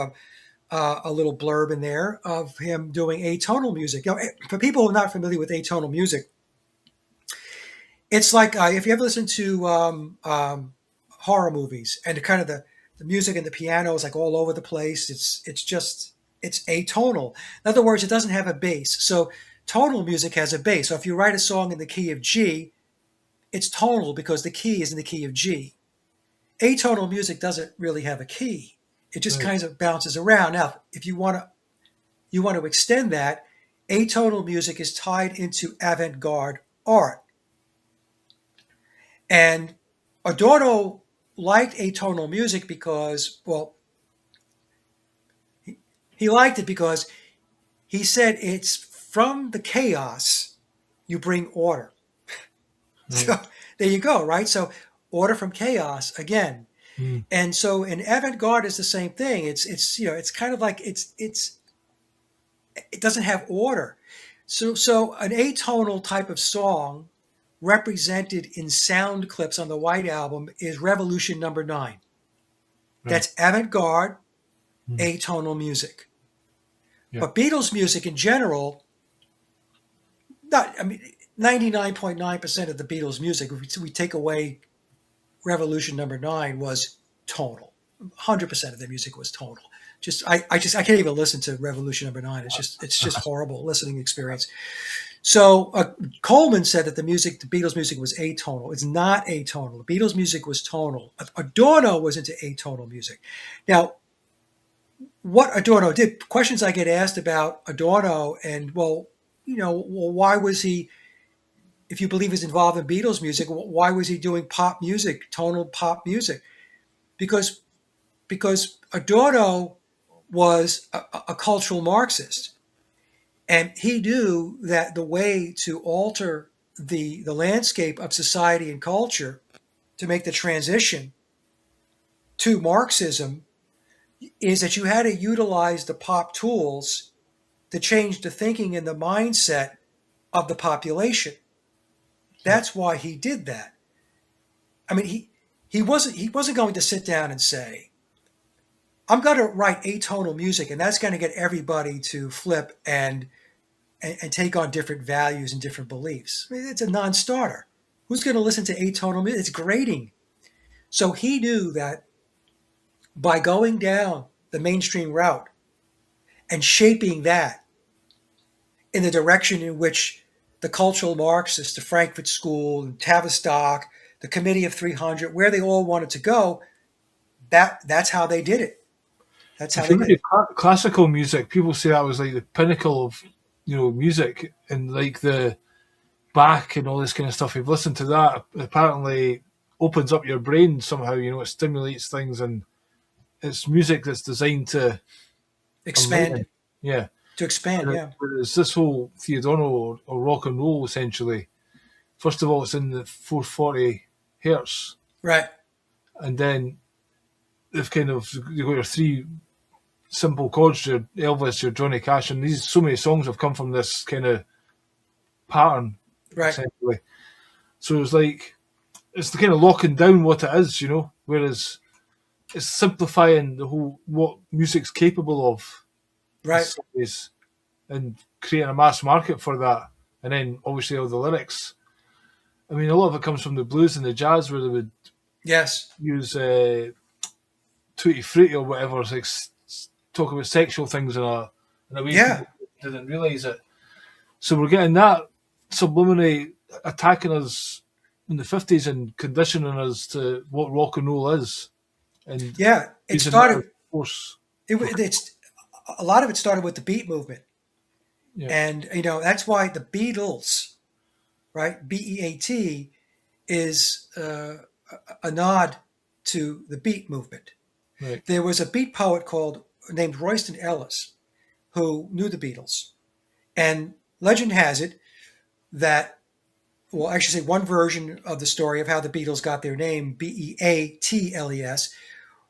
a little blurb in there of him doing atonal music. For people who are not familiar with atonal music, it's like if you ever listen to horror movies and kind of the music and the piano is like all over the place. It's atonal. In other words, it doesn't have a bass. So tonal music has a bass. So if you write a song in the key of G, it's tonal because the key is in the key of G. Atonal music doesn't really have a key. It just kind of bounces around. Now, if you want to extend that, atonal music is tied into avant-garde art. And Adorno liked atonal music because, he liked it because he said it's from the chaos you bring order. So there you go, right? So order from chaos again. And so in avant-garde is the same thing. It's kind of like it doesn't have order. So an atonal type of song represented in sound clips on the White Album is Revolution Number 9. Right. That's avant-garde, atonal music. Yeah. But Beatles music in general, 99.9% of the Beatles music, if we take away Revolution Number 9, was tonal. 100% of their music was tonal. I can't even listen to Revolution Number 9. It's just horrible listening experience. So Coleman said that the Beatles music was atonal. It's not atonal. The Beatles music was tonal. Adorno was into atonal music. Now, what Adorno did, questions I get asked about Adorno, and why was he, if you believe he's involved in Beatles music, why was he doing pop music, tonal pop music? Because Adorno was a cultural Marxist. And he knew that the way to alter the landscape of society and culture, to make the transition to Marxism, is that you had to utilize the pop tools to change the thinking and the mindset of the population. That's why he did that. I mean, he wasn't going to sit down and say, I'm going to write atonal music, and that's going to get everybody to flip and take on different values and different beliefs. I mean, it's a non-starter. Who's going to listen to atonal music? It's grating. So he knew that by going down the mainstream route and shaping that in the direction in which the cultural Marxists, the Frankfurt School, and Tavistock, the Committee of 300, where they all wanted to go, that's how they did it. That's how If they you look did it. at classical music, people say that was like the pinnacle of music, and like the Bach and all this kind of stuff. If you listen to that, apparently opens up your brain somehow. It stimulates things, and it's music that's designed to Expand, enlighten. Yeah. to expand, yeah. Whereas this whole theodonal or rock and roll, essentially, first of all, it's in the 440 hertz, Right. and then they've you've got your three simple chords, your Elvis, your Johnny Cash, and so many songs have come from this kind of pattern, Right. essentially. So it's like, it's the kind of locking down what it is, whereas it's simplifying the whole, what music's capable of. Right. And creating a mass market for that. And then obviously all the lyrics. I mean, a lot of it comes from the blues and the jazz, where they would Yes. use Tutti Frutti or whatever, it's like talk about sexual things in a way Yeah. people didn't realise it. So we're getting that subliminally attacking us in the 50s and conditioning us to what rock and roll is. And Yeah. It using that as started. a force. It's a lot of it started with the beat movement, Yeah. and that's why the Beatles, right? BEAT is a nod to the beat movement. Right. There was a beat poet named Royston Ellis who knew the Beatles, and legend has it that, well, I should say one version of the story of how the Beatles got their name, Beatles,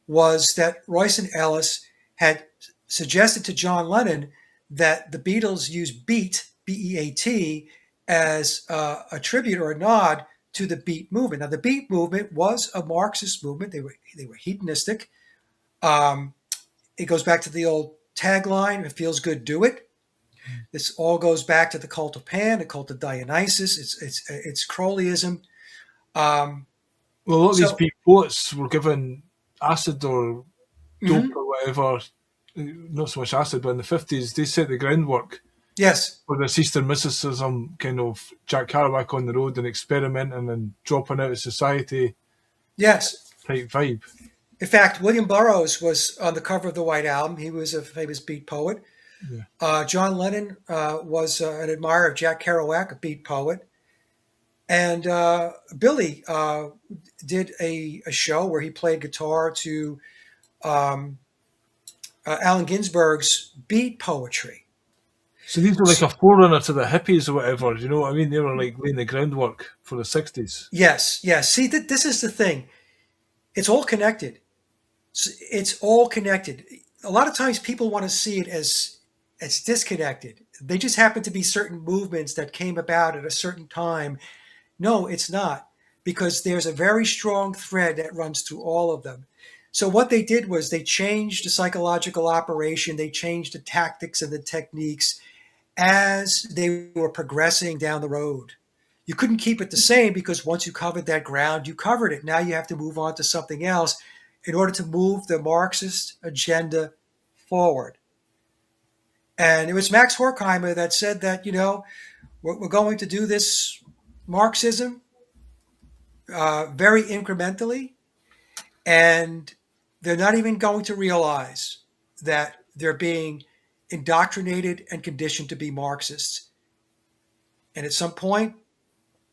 was that Royston Ellis had suggested to John Lennon that the Beatles use beat, B-E-A-T, as a tribute or a nod to the beat movement. Now, the beat movement was a Marxist movement. They were hedonistic. It goes back to the old tagline, "If it feels good, do it." This all goes back to the cult of Pan, the cult of Dionysus. It's Crowleyism. Well, a lot of these So- beat poets were given acid or dope Mhm. or whatever. Not so much acid, but in the 50s, they set the groundwork Yes. for this Eastern mysticism, kind of Jack Kerouac on the road and experimenting and dropping out of society Yes. type vibe. In fact, William Burroughs was on the cover of the White Album. He was a famous beat poet. Yeah. John Lennon was an admirer of Jack Kerouac, a beat poet. And Billy did a show where he played guitar to Allen Ginsberg's beat poetry. So these were like a forerunner to the hippies or whatever, you know what I mean? They were like laying the groundwork for the 60s. Yes, yes. See, this is the thing. It's all connected. It's all connected. A lot of times people want to see it as disconnected. They just happen to be certain movements that came about at a certain time. No, it's not, because there's a very strong thread that runs through all of them. So what they did was they changed the psychological operation, they changed the tactics and the techniques as they were progressing down the road. You couldn't keep it the same, because once you covered that ground, you covered it. Now you have to move on to something else in order to move the Marxist agenda forward. And it was Max Horkheimer that said that, we're going to do this Marxism very incrementally, and they're not even going to realize that they're being indoctrinated and conditioned to be Marxists. And at some point,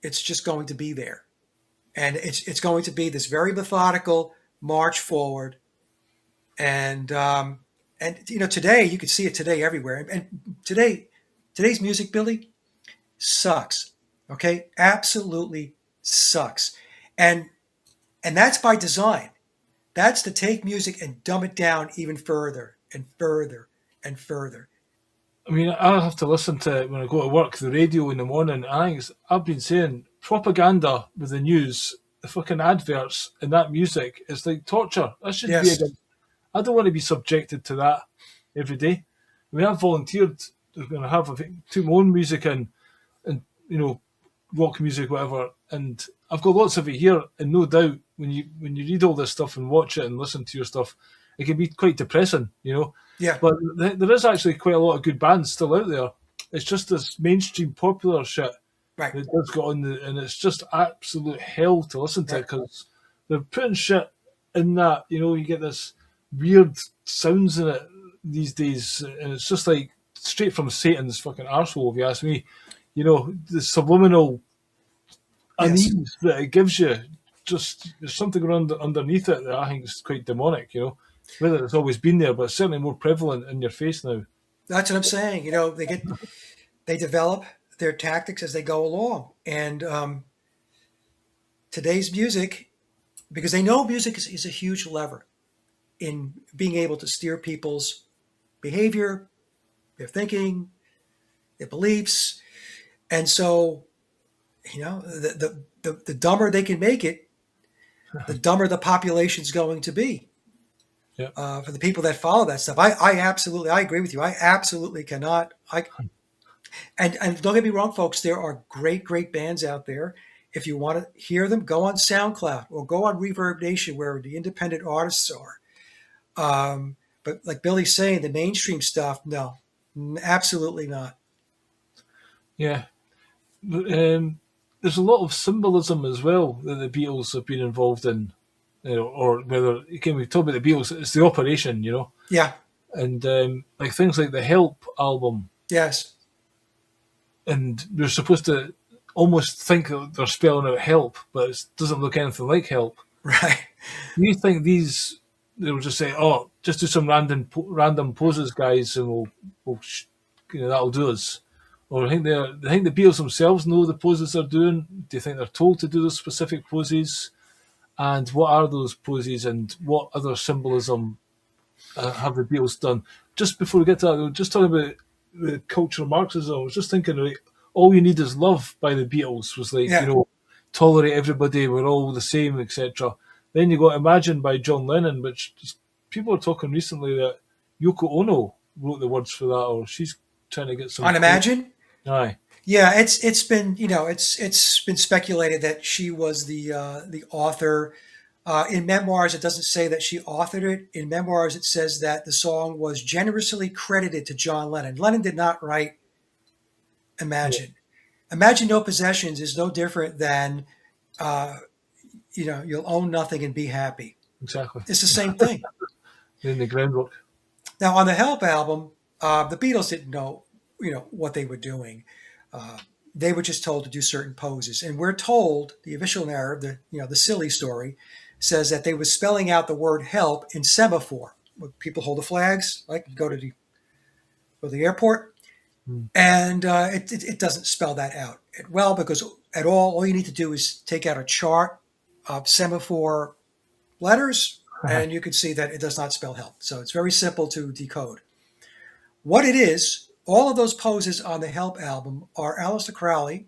it's just going to be there. And it's going to be this very methodical march forward. And today, you can see it today everywhere. And today's music, Billy, sucks. Okay? Absolutely sucks. And that's by design. That's to take music and dumb it down even further and further and further. I mean, I have to listen to it when I go to work, the radio in the morning. I've been saying propaganda with the news the fucking adverts and that music is like torture. That should be Yes. against. I don't want to be subjected to that every day. I mean, I've volunteered. They're going to have, I think, took my own music and you know, rock music, whatever. And I've got lots of it here, and no doubt when you read all this stuff and watch it and listen to your stuff, it can be quite depressing, you know. Yeah. But there is actually quite a lot of good bands still out there. It's just this mainstream popular shit Right. that does go on, and it's just absolute hell to listen to Right. because they're putting shit in that. You know, you get this weird sounds in it these days, and it's just like straight from Satan's fucking arsehole, if you ask me. You know, the subliminal Yes. unease that it gives you, just there's something around underneath it that I think is quite demonic, you know. Whether it's always been there, but it's certainly more prevalent in your face now. That's what I'm saying. You know, they develop their tactics as they go along. And today's music, because they know music is a huge lever in being able to steer people's behavior, their thinking, their beliefs. And so, you know, the dumber they can make it, the dumber the population's going to be. Yeah. For the people that follow that stuff. I agree with you. I absolutely cannot. And don't get me wrong, folks, there are great bands out there. If you want to hear them, go on SoundCloud or go on Reverb Nation where the independent artists are. But like Billy's saying, the mainstream stuff, no, absolutely not. Yeah. There's a lot of symbolism as well that the Beatles have been involved in. You know, or whether, again, we talk about the Beatles, it's the operation, you know. Yeah. And like things like the Help album, Yes. and we're supposed to almost think that they're spelling out help, but it doesn't look anything like help. Right. Do you think they will just say, "Oh, just do some random poses, guys, and we'll you know, that'll do us"? Or think the Beatles themselves know the poses they're doing? Do you think they're told to do those specific poses? And what are those poses, and what other symbolism have the Beatles done? Just before we get to that, we were just talking about the cultural Marxism. I was just thinking, like, All You Need Is Love by the Beatles was like, Yeah. you know, tolerate everybody, we're all the same, etc. Then you got Imagine by John Lennon, which people are talking recently that Yoko Ono wrote the words for that, or she's trying to get some. On Imagine? Aye. Yeah, it's been, you know, it's been speculated that she was the author. In memoirs, it doesn't say that she authored it. In memoirs, it says that the song was generously credited to John Lennon. Lennon did not write Imagine. Imagine No Possessions is no different than, you know, you'll own nothing and be happy. Exactly. It's the same thing. In the groundwork. Now, on the Help album, the Beatles didn't know, you know, what they were doing. They were just told to do certain poses, and we're told the official narrative, the silly story, says that they were spelling out the word "help" in semaphore. When people hold the flags, like go to the airport, and it doesn't spell that out well, because all you need to do is take out a chart of semaphore letters, and you can see that it does not spell help. So it's very simple to decode. What it is, all of those poses on the Help album are Aleister Crowley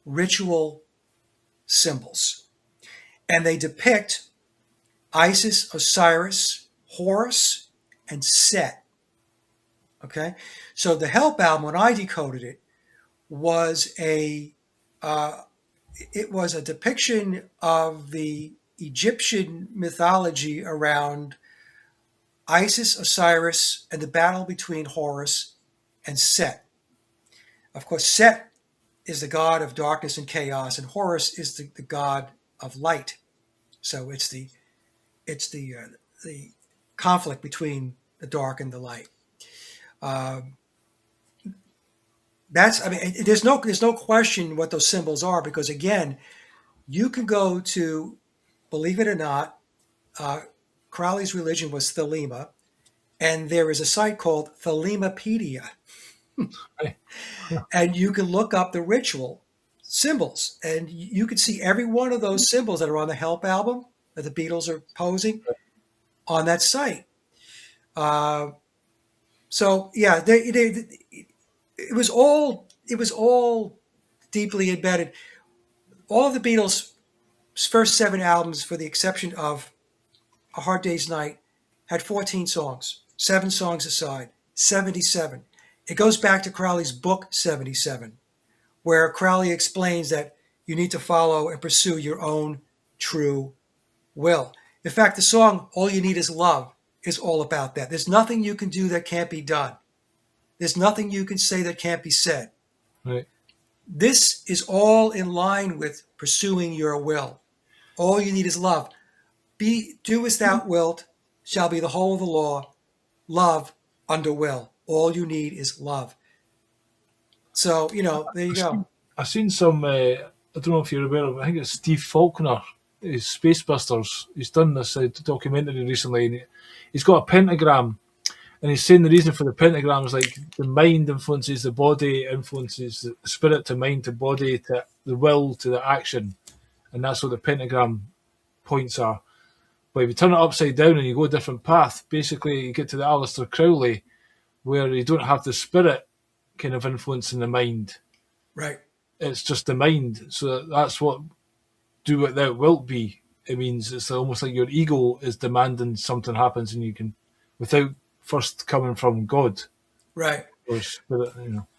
ritual symbols. And they depict Isis, Osiris, Horus, and Set. Okay? So the Help album, when I decoded it, was a depiction of the Egyptian mythology around Isis, Osiris, and the battle between Horus and Set. Of course, Set is the god of darkness and chaos, and Horus is the god of light. So it's the conflict between the dark and the light. There's no question what those symbols are, because again, you can go to, believe it or not, Crowley's religion was Thelema, and there is a site called Thelemopedia. And you can look up the ritual symbols, and you can see every one of those symbols that are on the Help album that the Beatles are posing on that site. So yeah, it was all deeply embedded. All of the Beatles first 7 albums, for the exception of A Hard Day's Night, had 14 songs, 7 songs aside, 77. It goes back to Crowley's book 77, where Crowley explains that you need to follow and pursue your own true will. In fact, the song All You Need Is Love is all about that. There's nothing you can do that can't be done. There's nothing you can say that can't be said. Right. This is all in line with pursuing your will. All you need is love. Do as thou wilt shall be the whole of the law. Love under will. All you need is love. So, there you go. I've seen some, I don't know if you're aware of, I think it's Steve Faulkner, his Spacebusters. He's done this documentary recently, and he's got a pentagram, and he's saying the reason for the pentagram is like the mind influences the body, influences the spirit to mind to body to the will to the action, and that's what the pentagram points are. But if you turn it upside down and you go a different path, basically you get to the Aleister Crowley, where you don't have the spirit kind of influencing the mind. Right. It's just the mind. So that's what do what thou wilt be. It means it's almost like your ego is demanding something happens, and you can, without first coming from God. Right. Or spirit,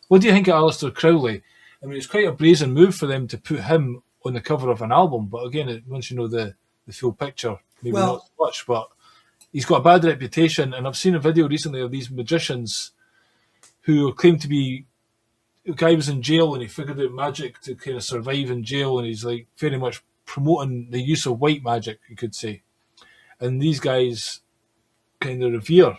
What do you think of Aleister Crowley? I mean, it's quite a brazen move for them to put him on the cover of an album, but again, once you know the full picture, maybe not so much, but he's got a bad reputation, and I've seen a video recently of these magicians who claim to be, the guy was in jail and he figured out magic to kind of survive in jail, and he's like very much promoting the use of white magic, you could say. And these guys kind of revere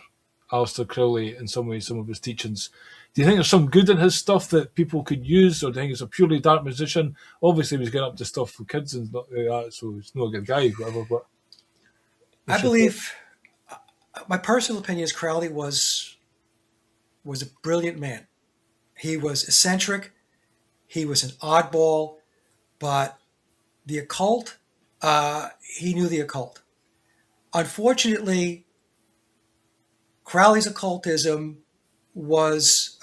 Aleister Crowley in some ways, some of his teachings. Do you think there's some good in his stuff that people could use, or do you think he's a purely dark musician? Obviously, he was getting up to stuff for kids and not like that, so he's not a good guy, whatever. But I believe, my personal opinion is Crowley was a brilliant man. He was eccentric. He was an oddball, but the occult, he knew the occult. Unfortunately, Crowley's occultism was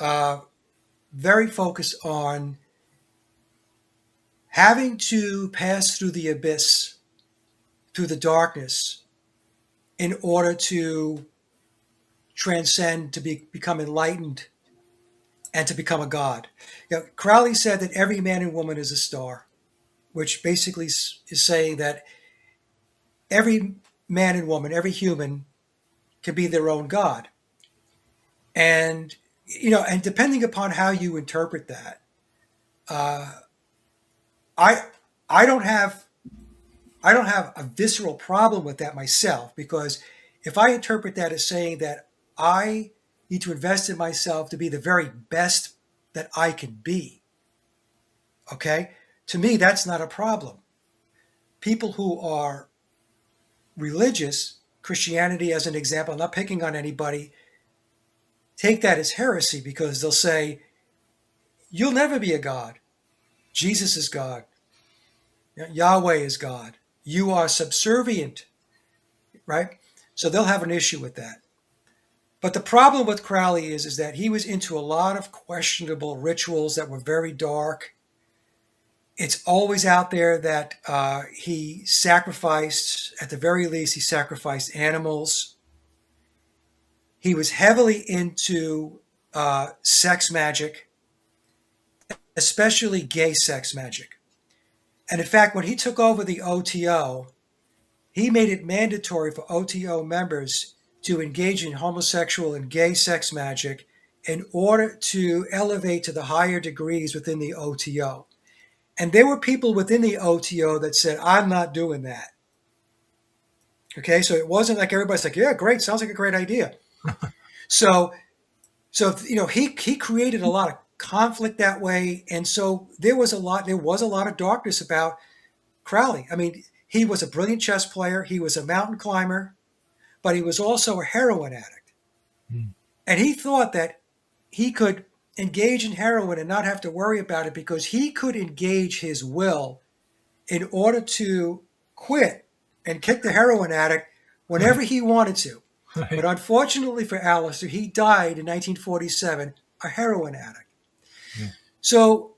very focused on having to pass through the abyss, through the darkness, in order to transcend, to become enlightened, and to become a god. Crowley said that every man and woman is a star, which basically is saying that every man and woman, every human, can be their own god. And and depending upon how you interpret that, I don't have a visceral problem with that myself, because if I interpret that as saying that I need to invest in myself to be the very best that I can be, okay, to me that's not a problem. People who are religious, Christianity as an example, I'm not picking on anybody, take that as heresy, because they'll say, you'll never be a god. Jesus is God. Yahweh is God. You are subservient, right? So they'll have an issue with that. But the problem with Crowley is that he was into a lot of questionable rituals that were very dark. It's always out there that he sacrificed, at the very least, he sacrificed animals. He was heavily into sex magic, especially gay sex magic. And in fact, when he took over the OTO, he made it mandatory for OTO members to engage in homosexual and gay sex magic in order to elevate to the higher degrees within the OTO. And there were people within the OTO that said, I'm not doing that. Okay, so it wasn't like everybody's like, yeah, great, sounds like a great idea. So he created a lot of conflict that way, and so there was a lot of darkness about Crowley. I mean, he was a brilliant chess player, he was a mountain climber, but he was also a heroin addict. And he thought that he could engage in heroin and not have to worry about it, because he could engage his will in order to quit and kick the heroin addict whenever he wanted to. Right. But unfortunately for Aleister, he died in 1947, a heroin addict. So,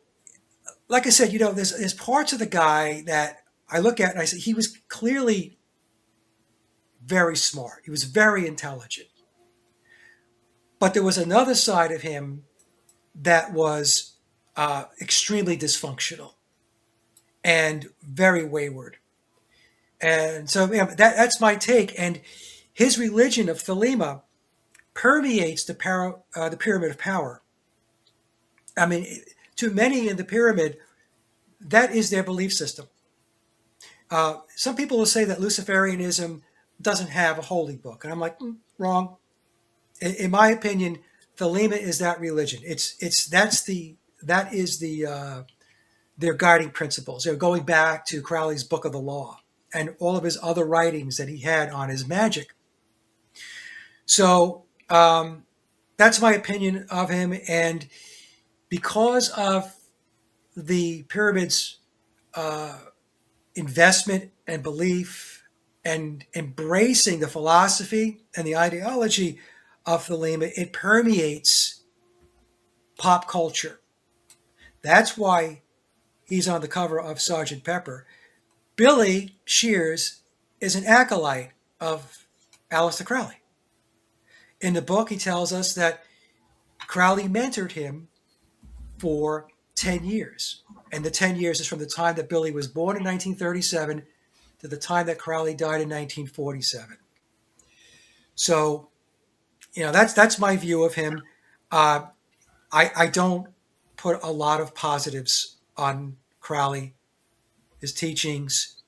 like I said, there's parts of the guy that I look at it and I say, he was clearly very smart. He was very intelligent. But there was another side of him that was extremely dysfunctional and very wayward. And so that's my take. And his religion of Thelema permeates the pyramid of power. I mean, to many in the pyramid, that is their belief system. Some people will say that Luciferianism doesn't have a holy book, and I'm like, wrong. In my opinion, Thelema is that religion. That is their guiding principles. They're going back to Crowley's Book of the Law and all of his other writings that he had on his magic. So that's my opinion of him, and because of the pyramid's investment and belief and embracing the philosophy and the ideology of Thelema, it permeates pop culture. That's why he's on the cover of Sgt. Pepper. Billy Shears is an acolyte of Aleister Crowley. In the book, he tells us that Crowley mentored him for 10 years. And the 10 years is from the time that Billy was born in 1937 to the time that Crowley died in 1947. So, that's my view of him. I don't put a lot of positives on Crowley, his teachings,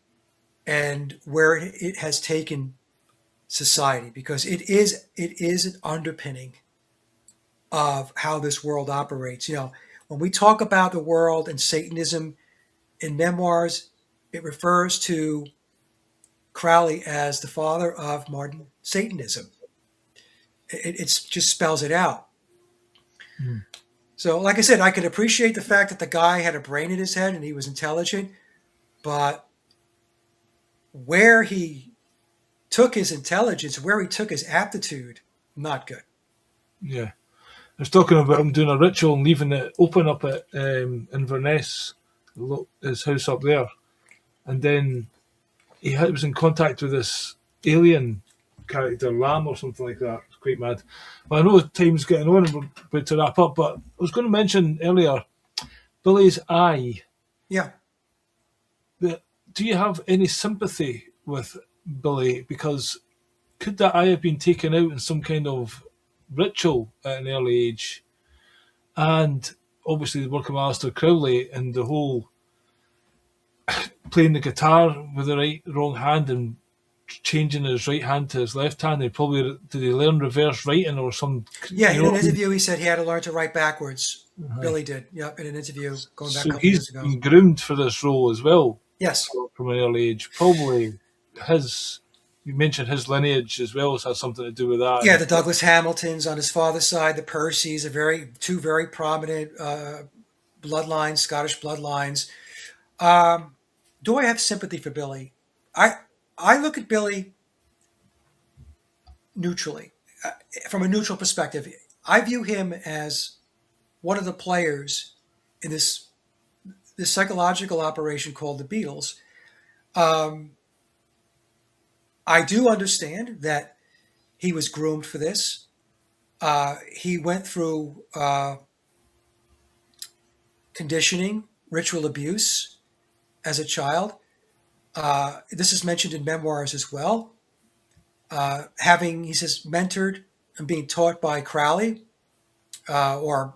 and where it has taken society, because it is an underpinning of how this world operates. When we talk about the world and Satanism in memoirs, it refers to Crowley as the father of modern Satanism. It just spells it out. So, like I said, I could appreciate the fact that the guy had a brain in his head and he was intelligent, but where he took his intelligence, where he took his aptitude, not good. Yeah. I was talking about him doing a ritual and leaving it open up at Inverness, his house up there. And then he was in contact with this alien character, Lamb or something like that. It's quite mad. But I know time's getting on and we're about to wrap up, but I was going to mention earlier Billy's eye. Yeah. Do you have any sympathy with Billy? Because could that eye have been taken out in some kind of ritual at an early age? And obviously the work of Aleister Crowley and the whole playing the guitar with the wrong hand and changing his right hand to his left hand. Did he learn reverse writing or some? Yeah, in an interview he said he had to learn to write backwards. Billy did. Yeah, in an interview going back a couple years ago. So he's been groomed for this role as well. Yes. From an early age. Probably you mentioned his lineage as well has had something to do with that. Yeah, the Douglas Hamiltons on his father's side, the Percys, two very prominent bloodlines, Scottish bloodlines. Do I have sympathy for Billy? I look at Billy neutrally, from a neutral perspective. I view him as one of the players in this psychological operation called the Beatles. I do understand that he was groomed for this. He went through conditioning, ritual abuse as a child. This is mentioned in memoirs as well. He says, mentored and being taught by Crowley or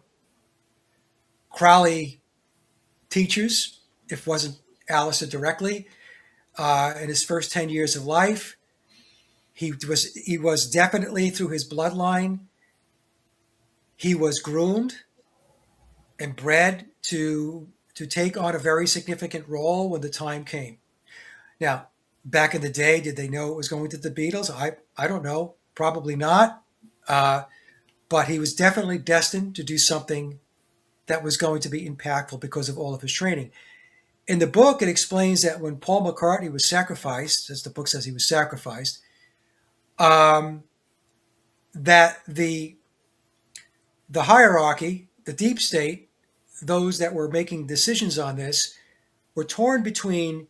Crowley teachers, if it wasn't Aleister directly. In his first 10 years of life, he was definitely through his bloodline. He was groomed and bred to take on a very significant role when the time came. Now, back in the day, did they know it was going to the Beatles? I don't know. Probably not. But he was definitely destined to do something that was going to be impactful because of all of his training. In the book, it explains that when Paul McCartney was sacrificed, as the book says he was sacrificed, that the hierarchy, the deep state, those that were making decisions on this, were torn between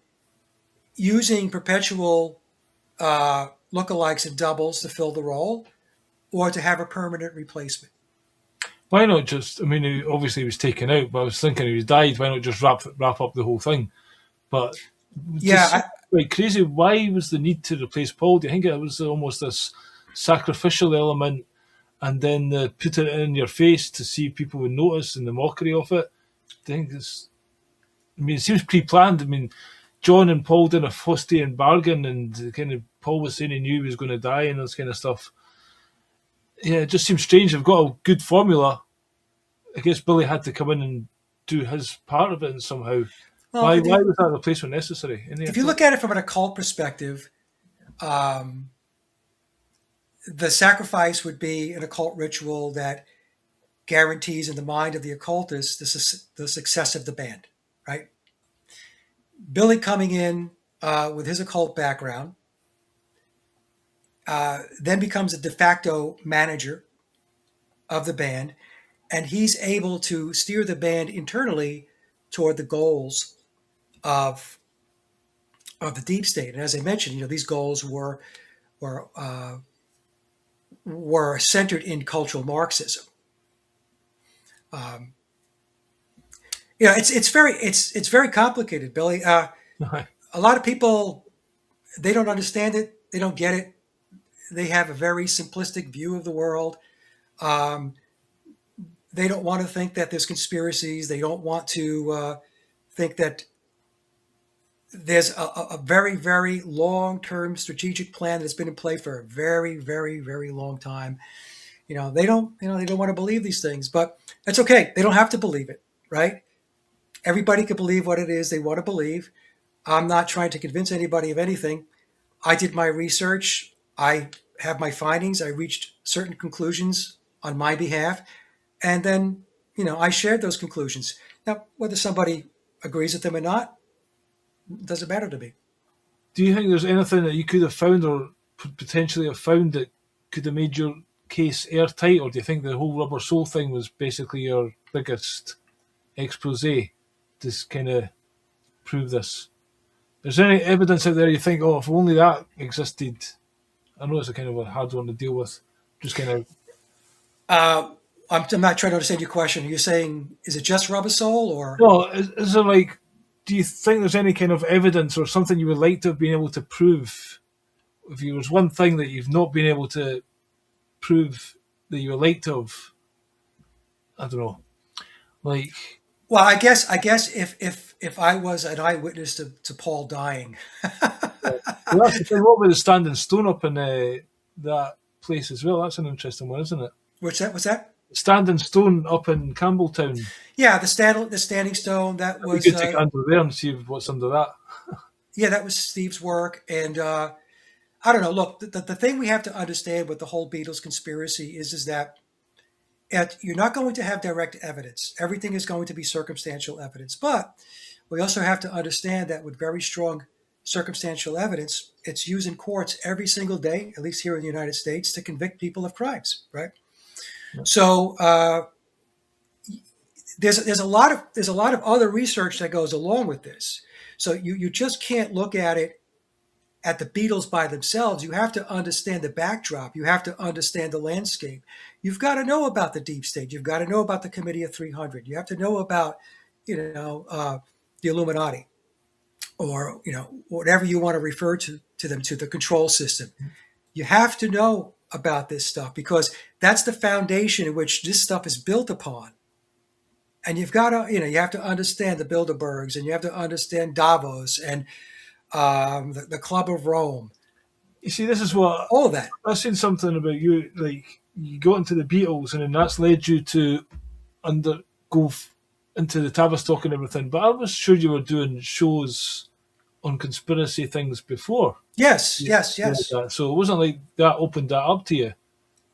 using perpetual lookalikes and doubles to fill the role, or to have a permanent replacement. Why not just? I mean, obviously he was taken out, but I was thinking he was died. Why not just wrap up the whole thing? But Yeah, just like crazy. Why was the need to replace Paul? Do you think it was almost this sacrificial element, and then put it in your face to see if people would notice and the mockery of it? Do you think it's? I mean, it seems pre-planned. I mean, John and Paul did a Faustian bargain, and kind of Paul was saying he knew he was going to die and this kind of stuff. Yeah, it just seems strange. They've got a good formula. I guess Billy had to come in and do his part of it and somehow. well, Why was that replacement necessary? if you look at it from an occult perspective, the sacrifice would be an occult ritual that guarantees in the mind of the occultist the success of the band, right? Billy coming in with his occult background then becomes a de facto manager of the band, and he's able to steer the band internally toward the goals of the deep state. And as I mentioned, these goals were centered in cultural Marxism. It's very complicated, Billy. A lot of people, they don't understand it, they don't get it. They have a very simplistic view of the world. They don't want to think that there's conspiracies. They don't want to think that there's a very, very long-term strategic plan that's been in play for a very, very, very long time. They don't want to believe these things, but that's okay. They don't have to believe it, right? Everybody can believe what it is they want to believe. I'm not trying to convince anybody of anything. I did my research. I have my findings. I reached certain conclusions on my behalf. And then, I shared those conclusions. Now, whether somebody agrees with them or not, doesn't matter to me. Do you think there's anything that you could have found or potentially have found that could have made your case airtight? Or do you think the whole rubber soul thing was basically your biggest expose to kind of prove this? Is there any evidence out there you think, if only that existed? I know it's a kind of a hard one to deal with. Just kind of. I'm not trying to understand your question. Are you saying, is it just rubber soul, or? No, is there do you think there's any kind of evidence or something you would like to have been able to prove? If there was one thing that you've not been able to prove that you would like to have, I don't know, Well, I guess if I was an eyewitness to Paul dying. Well, that's the thing. What about the standing stone up in that place as well? That's an interesting one, isn't it? What's that? Standing stone up in Campbelltown. Yeah, the standing stone. That was good to get under there and see what's under that. Yeah, that was Steve's work, and I don't know. Look, the thing we have to understand with the whole Beatles conspiracy is that you're not going to have direct evidence. Everything is going to be circumstantial evidence, but we also have to understand that with very strong circumstantial evidence, it's used in courts every single day, at least here in the United States, to convict people of crimes, right? Yeah. So there's a lot of other research that goes along with this. So you just can't look at it at the Beatles by themselves. You have to understand the backdrop. You have to understand the landscape. You've got to know about the deep state. You've got to know about the Committee of 300. You have to know about, the Illuminati, or, whatever you want to refer to them, to the control system. You have to know about this stuff because that's the foundation in which this stuff is built upon. And you've got to, you have to understand the Bilderbergs, and you have to understand Davos and the Club of Rome. You see, this is what all of that. I've seen something about you. Like, you got into the Beatles, and then that's led you to go into the Tavistock and everything. But I was sure you were doing shows on conspiracy things before. Yes. So it wasn't like that opened that up to you.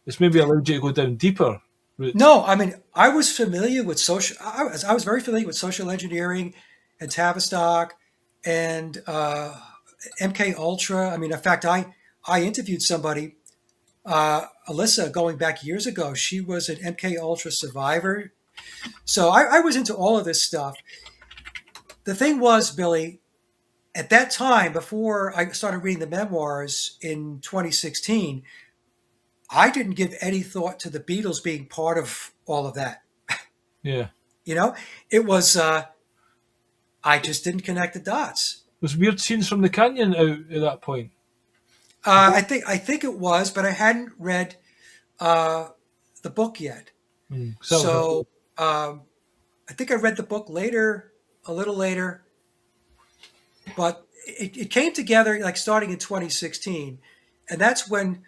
It's maybe allowed you to go down deeper routes. No, I mean, I was familiar with I was very familiar with social engineering and Tavistock and MK Ultra. I mean, in fact, I interviewed somebody, Alyssa, going back years ago. She was an MK Ultra survivor. So I was into all of this stuff. The thing was, Billy, at that time, before I started reading the memoirs in 2016, I didn't give any thought to the Beatles being part of all of that. Yeah. You know, it was, I just didn't connect the dots. Was Weird Scenes from the Canyon out at that point? I think it was, but I hadn't read uh, the book yet. So, So I think I read the book later, a little later, but it came together like starting in 2016. And that's when,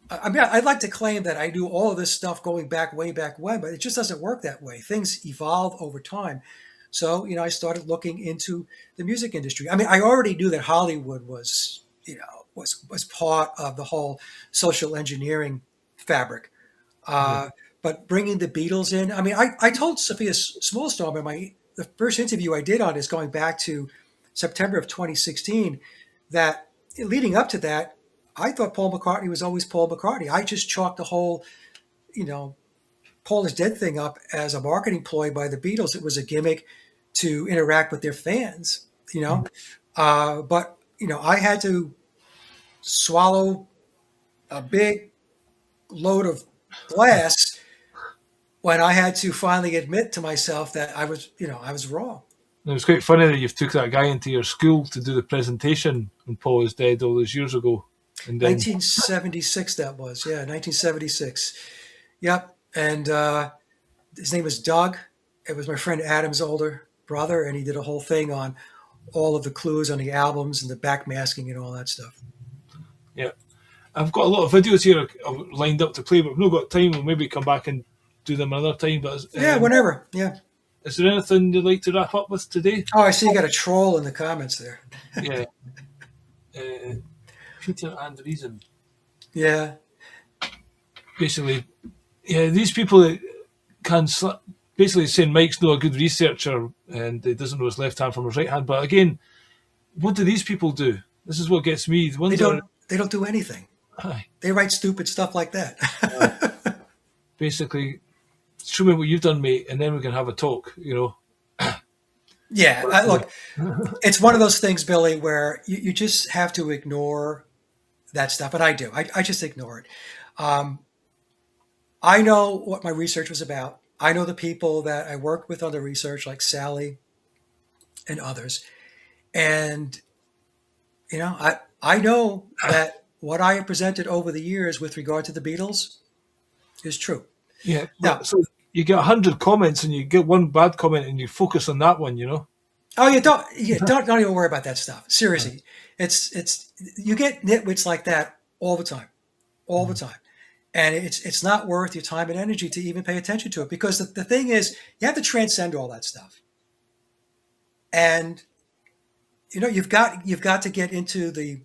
I mean, I'd like to claim that I knew all of this stuff going back way back when, but it just doesn't work that way. Things evolve over time. So, I started looking into the music industry. I mean, I already knew that Hollywood was, was part of the whole social engineering fabric. But bringing the Beatles in, I mean, I told Sophia Smallstorm in the first interview I did on this, going back to September of 2016, that leading up to that, I thought Paul McCartney was always Paul McCartney. I just chalked the whole, Paul is Dead thing up as a marketing ploy by the Beatles. It was a gimmick to interact with their fans, but I had to swallow a big load of glass when I had to finally admit to myself that I was wrong. it was quite funny that you've took that guy into your school to do the presentation when Paul is dead all those years ago. And then, 1976, that was, yeah, 1976. Yep. And his name was Doug. It was my friend Adam's older brother, and he did a whole thing on all of the clues on the albums and the backmasking and all that stuff. yeah. I've got a lot of videos here lined up to play, but we've not got time. We'll maybe come back and do them another time. But Yeah, whenever. Yeah. is there anything you'd like to wrap up with today? Oh, I see you got a troll in the comments there. Yeah. Peter and Reason. Yeah. Basically, yeah, these people that basically saying Mike's not a good researcher and he doesn't know his left hand from his right hand. But again, what do these people do? This is what gets me. The ones They don't do anything. Aye. They write stupid stuff like that. Basically, show me what you've done, mate, and then we can have a talk, Yeah, look, it's one of those things, Billy, where you just have to ignore that stuff, and I do. I just ignore it. I know what my research was about. I know the people that I worked with on the research, like Sally and others, and I know that what I have presented over the years with regard to the Beatles is true. Yeah. Now, So you get 100 comments and you get one bad comment and you focus on that one, oh, don't even worry about that stuff. Seriously, it's you get nitwits like that all the time, and it's not worth your time and energy to even pay attention to it, because the thing is, you have to transcend all that stuff, and you've got to get into the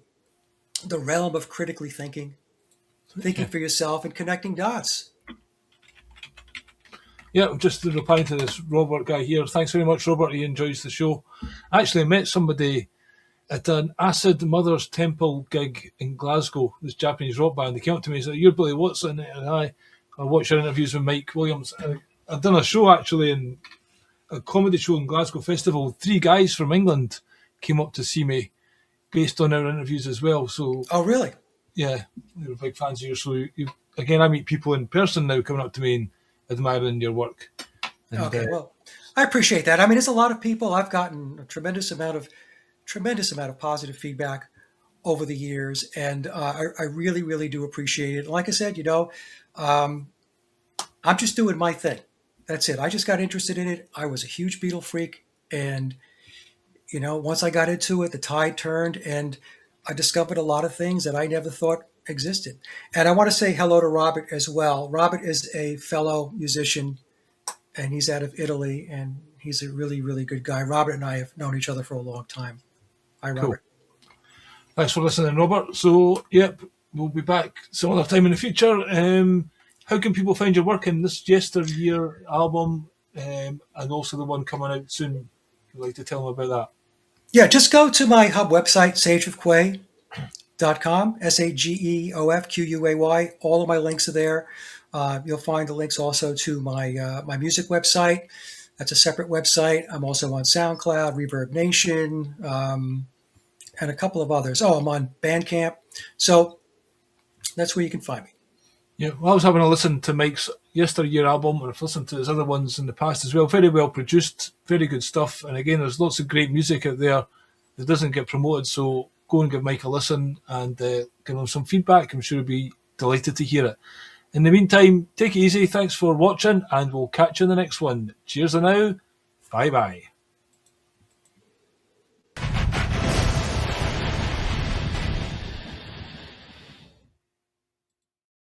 realm of critically thinking for yourself and connecting dots. Yeah, I'm just replying to this Robert guy here. Thanks very much, Robert. He enjoys the show. Actually, I met somebody at an Acid Mother's Temple gig in Glasgow, this Japanese rock band. They came up to me and said, "You're Billy Watson," and I watched your interviews with Mike Williams. I've done a show actually in a comedy show in Glasgow Festival. 3 guys from England came up to see me based on our interviews as well. So, Oh, really? yeah, they were big fans of yours. So, again, I meet people in person now coming up to me and admiring your work. And, Okay, well, I appreciate that. I mean, there's a lot of people. I've gotten a tremendous amount of positive feedback over the years, and I really, really do appreciate it. Like I said, I'm just doing my thing. That's it. I just got interested in it. I was a huge Beatle freak, and once I got into it, the tide turned, and I discovered a lot of things that I never thought existed. And I want to say hello to Robert as well. Robert is a fellow musician, and he's out of Italy, and he's a really, really good guy. Robert and I have known each other for a long time. Hi, Robert. Cool. Thanks for listening, Robert. So, yep, we'll be back some other time in the future. How can people find your work in this yesteryear album, and also the one coming out soon? Would you like to tell them about that? Yeah, just go to my hub website, sageofquay.com, SAGEOFQUAY. All of my links are there. You'll find the links also to my music website. That's a separate website. I'm also on SoundCloud, Reverb Nation, and a couple of others. Oh, I'm on Bandcamp. So that's where you can find me. Yeah, well, I was having a listen to Mike's yesteryear album, and I've listened to his other ones in the past as well. Very well produced, very good stuff. And again, there's lots of great music out there that doesn't get promoted. So go and give Mike a listen and give him some feedback. I'm sure he'll be delighted to hear it. In the meantime, take it easy. Thanks for watching, and we'll catch you in the next one. Cheers for now. Bye bye.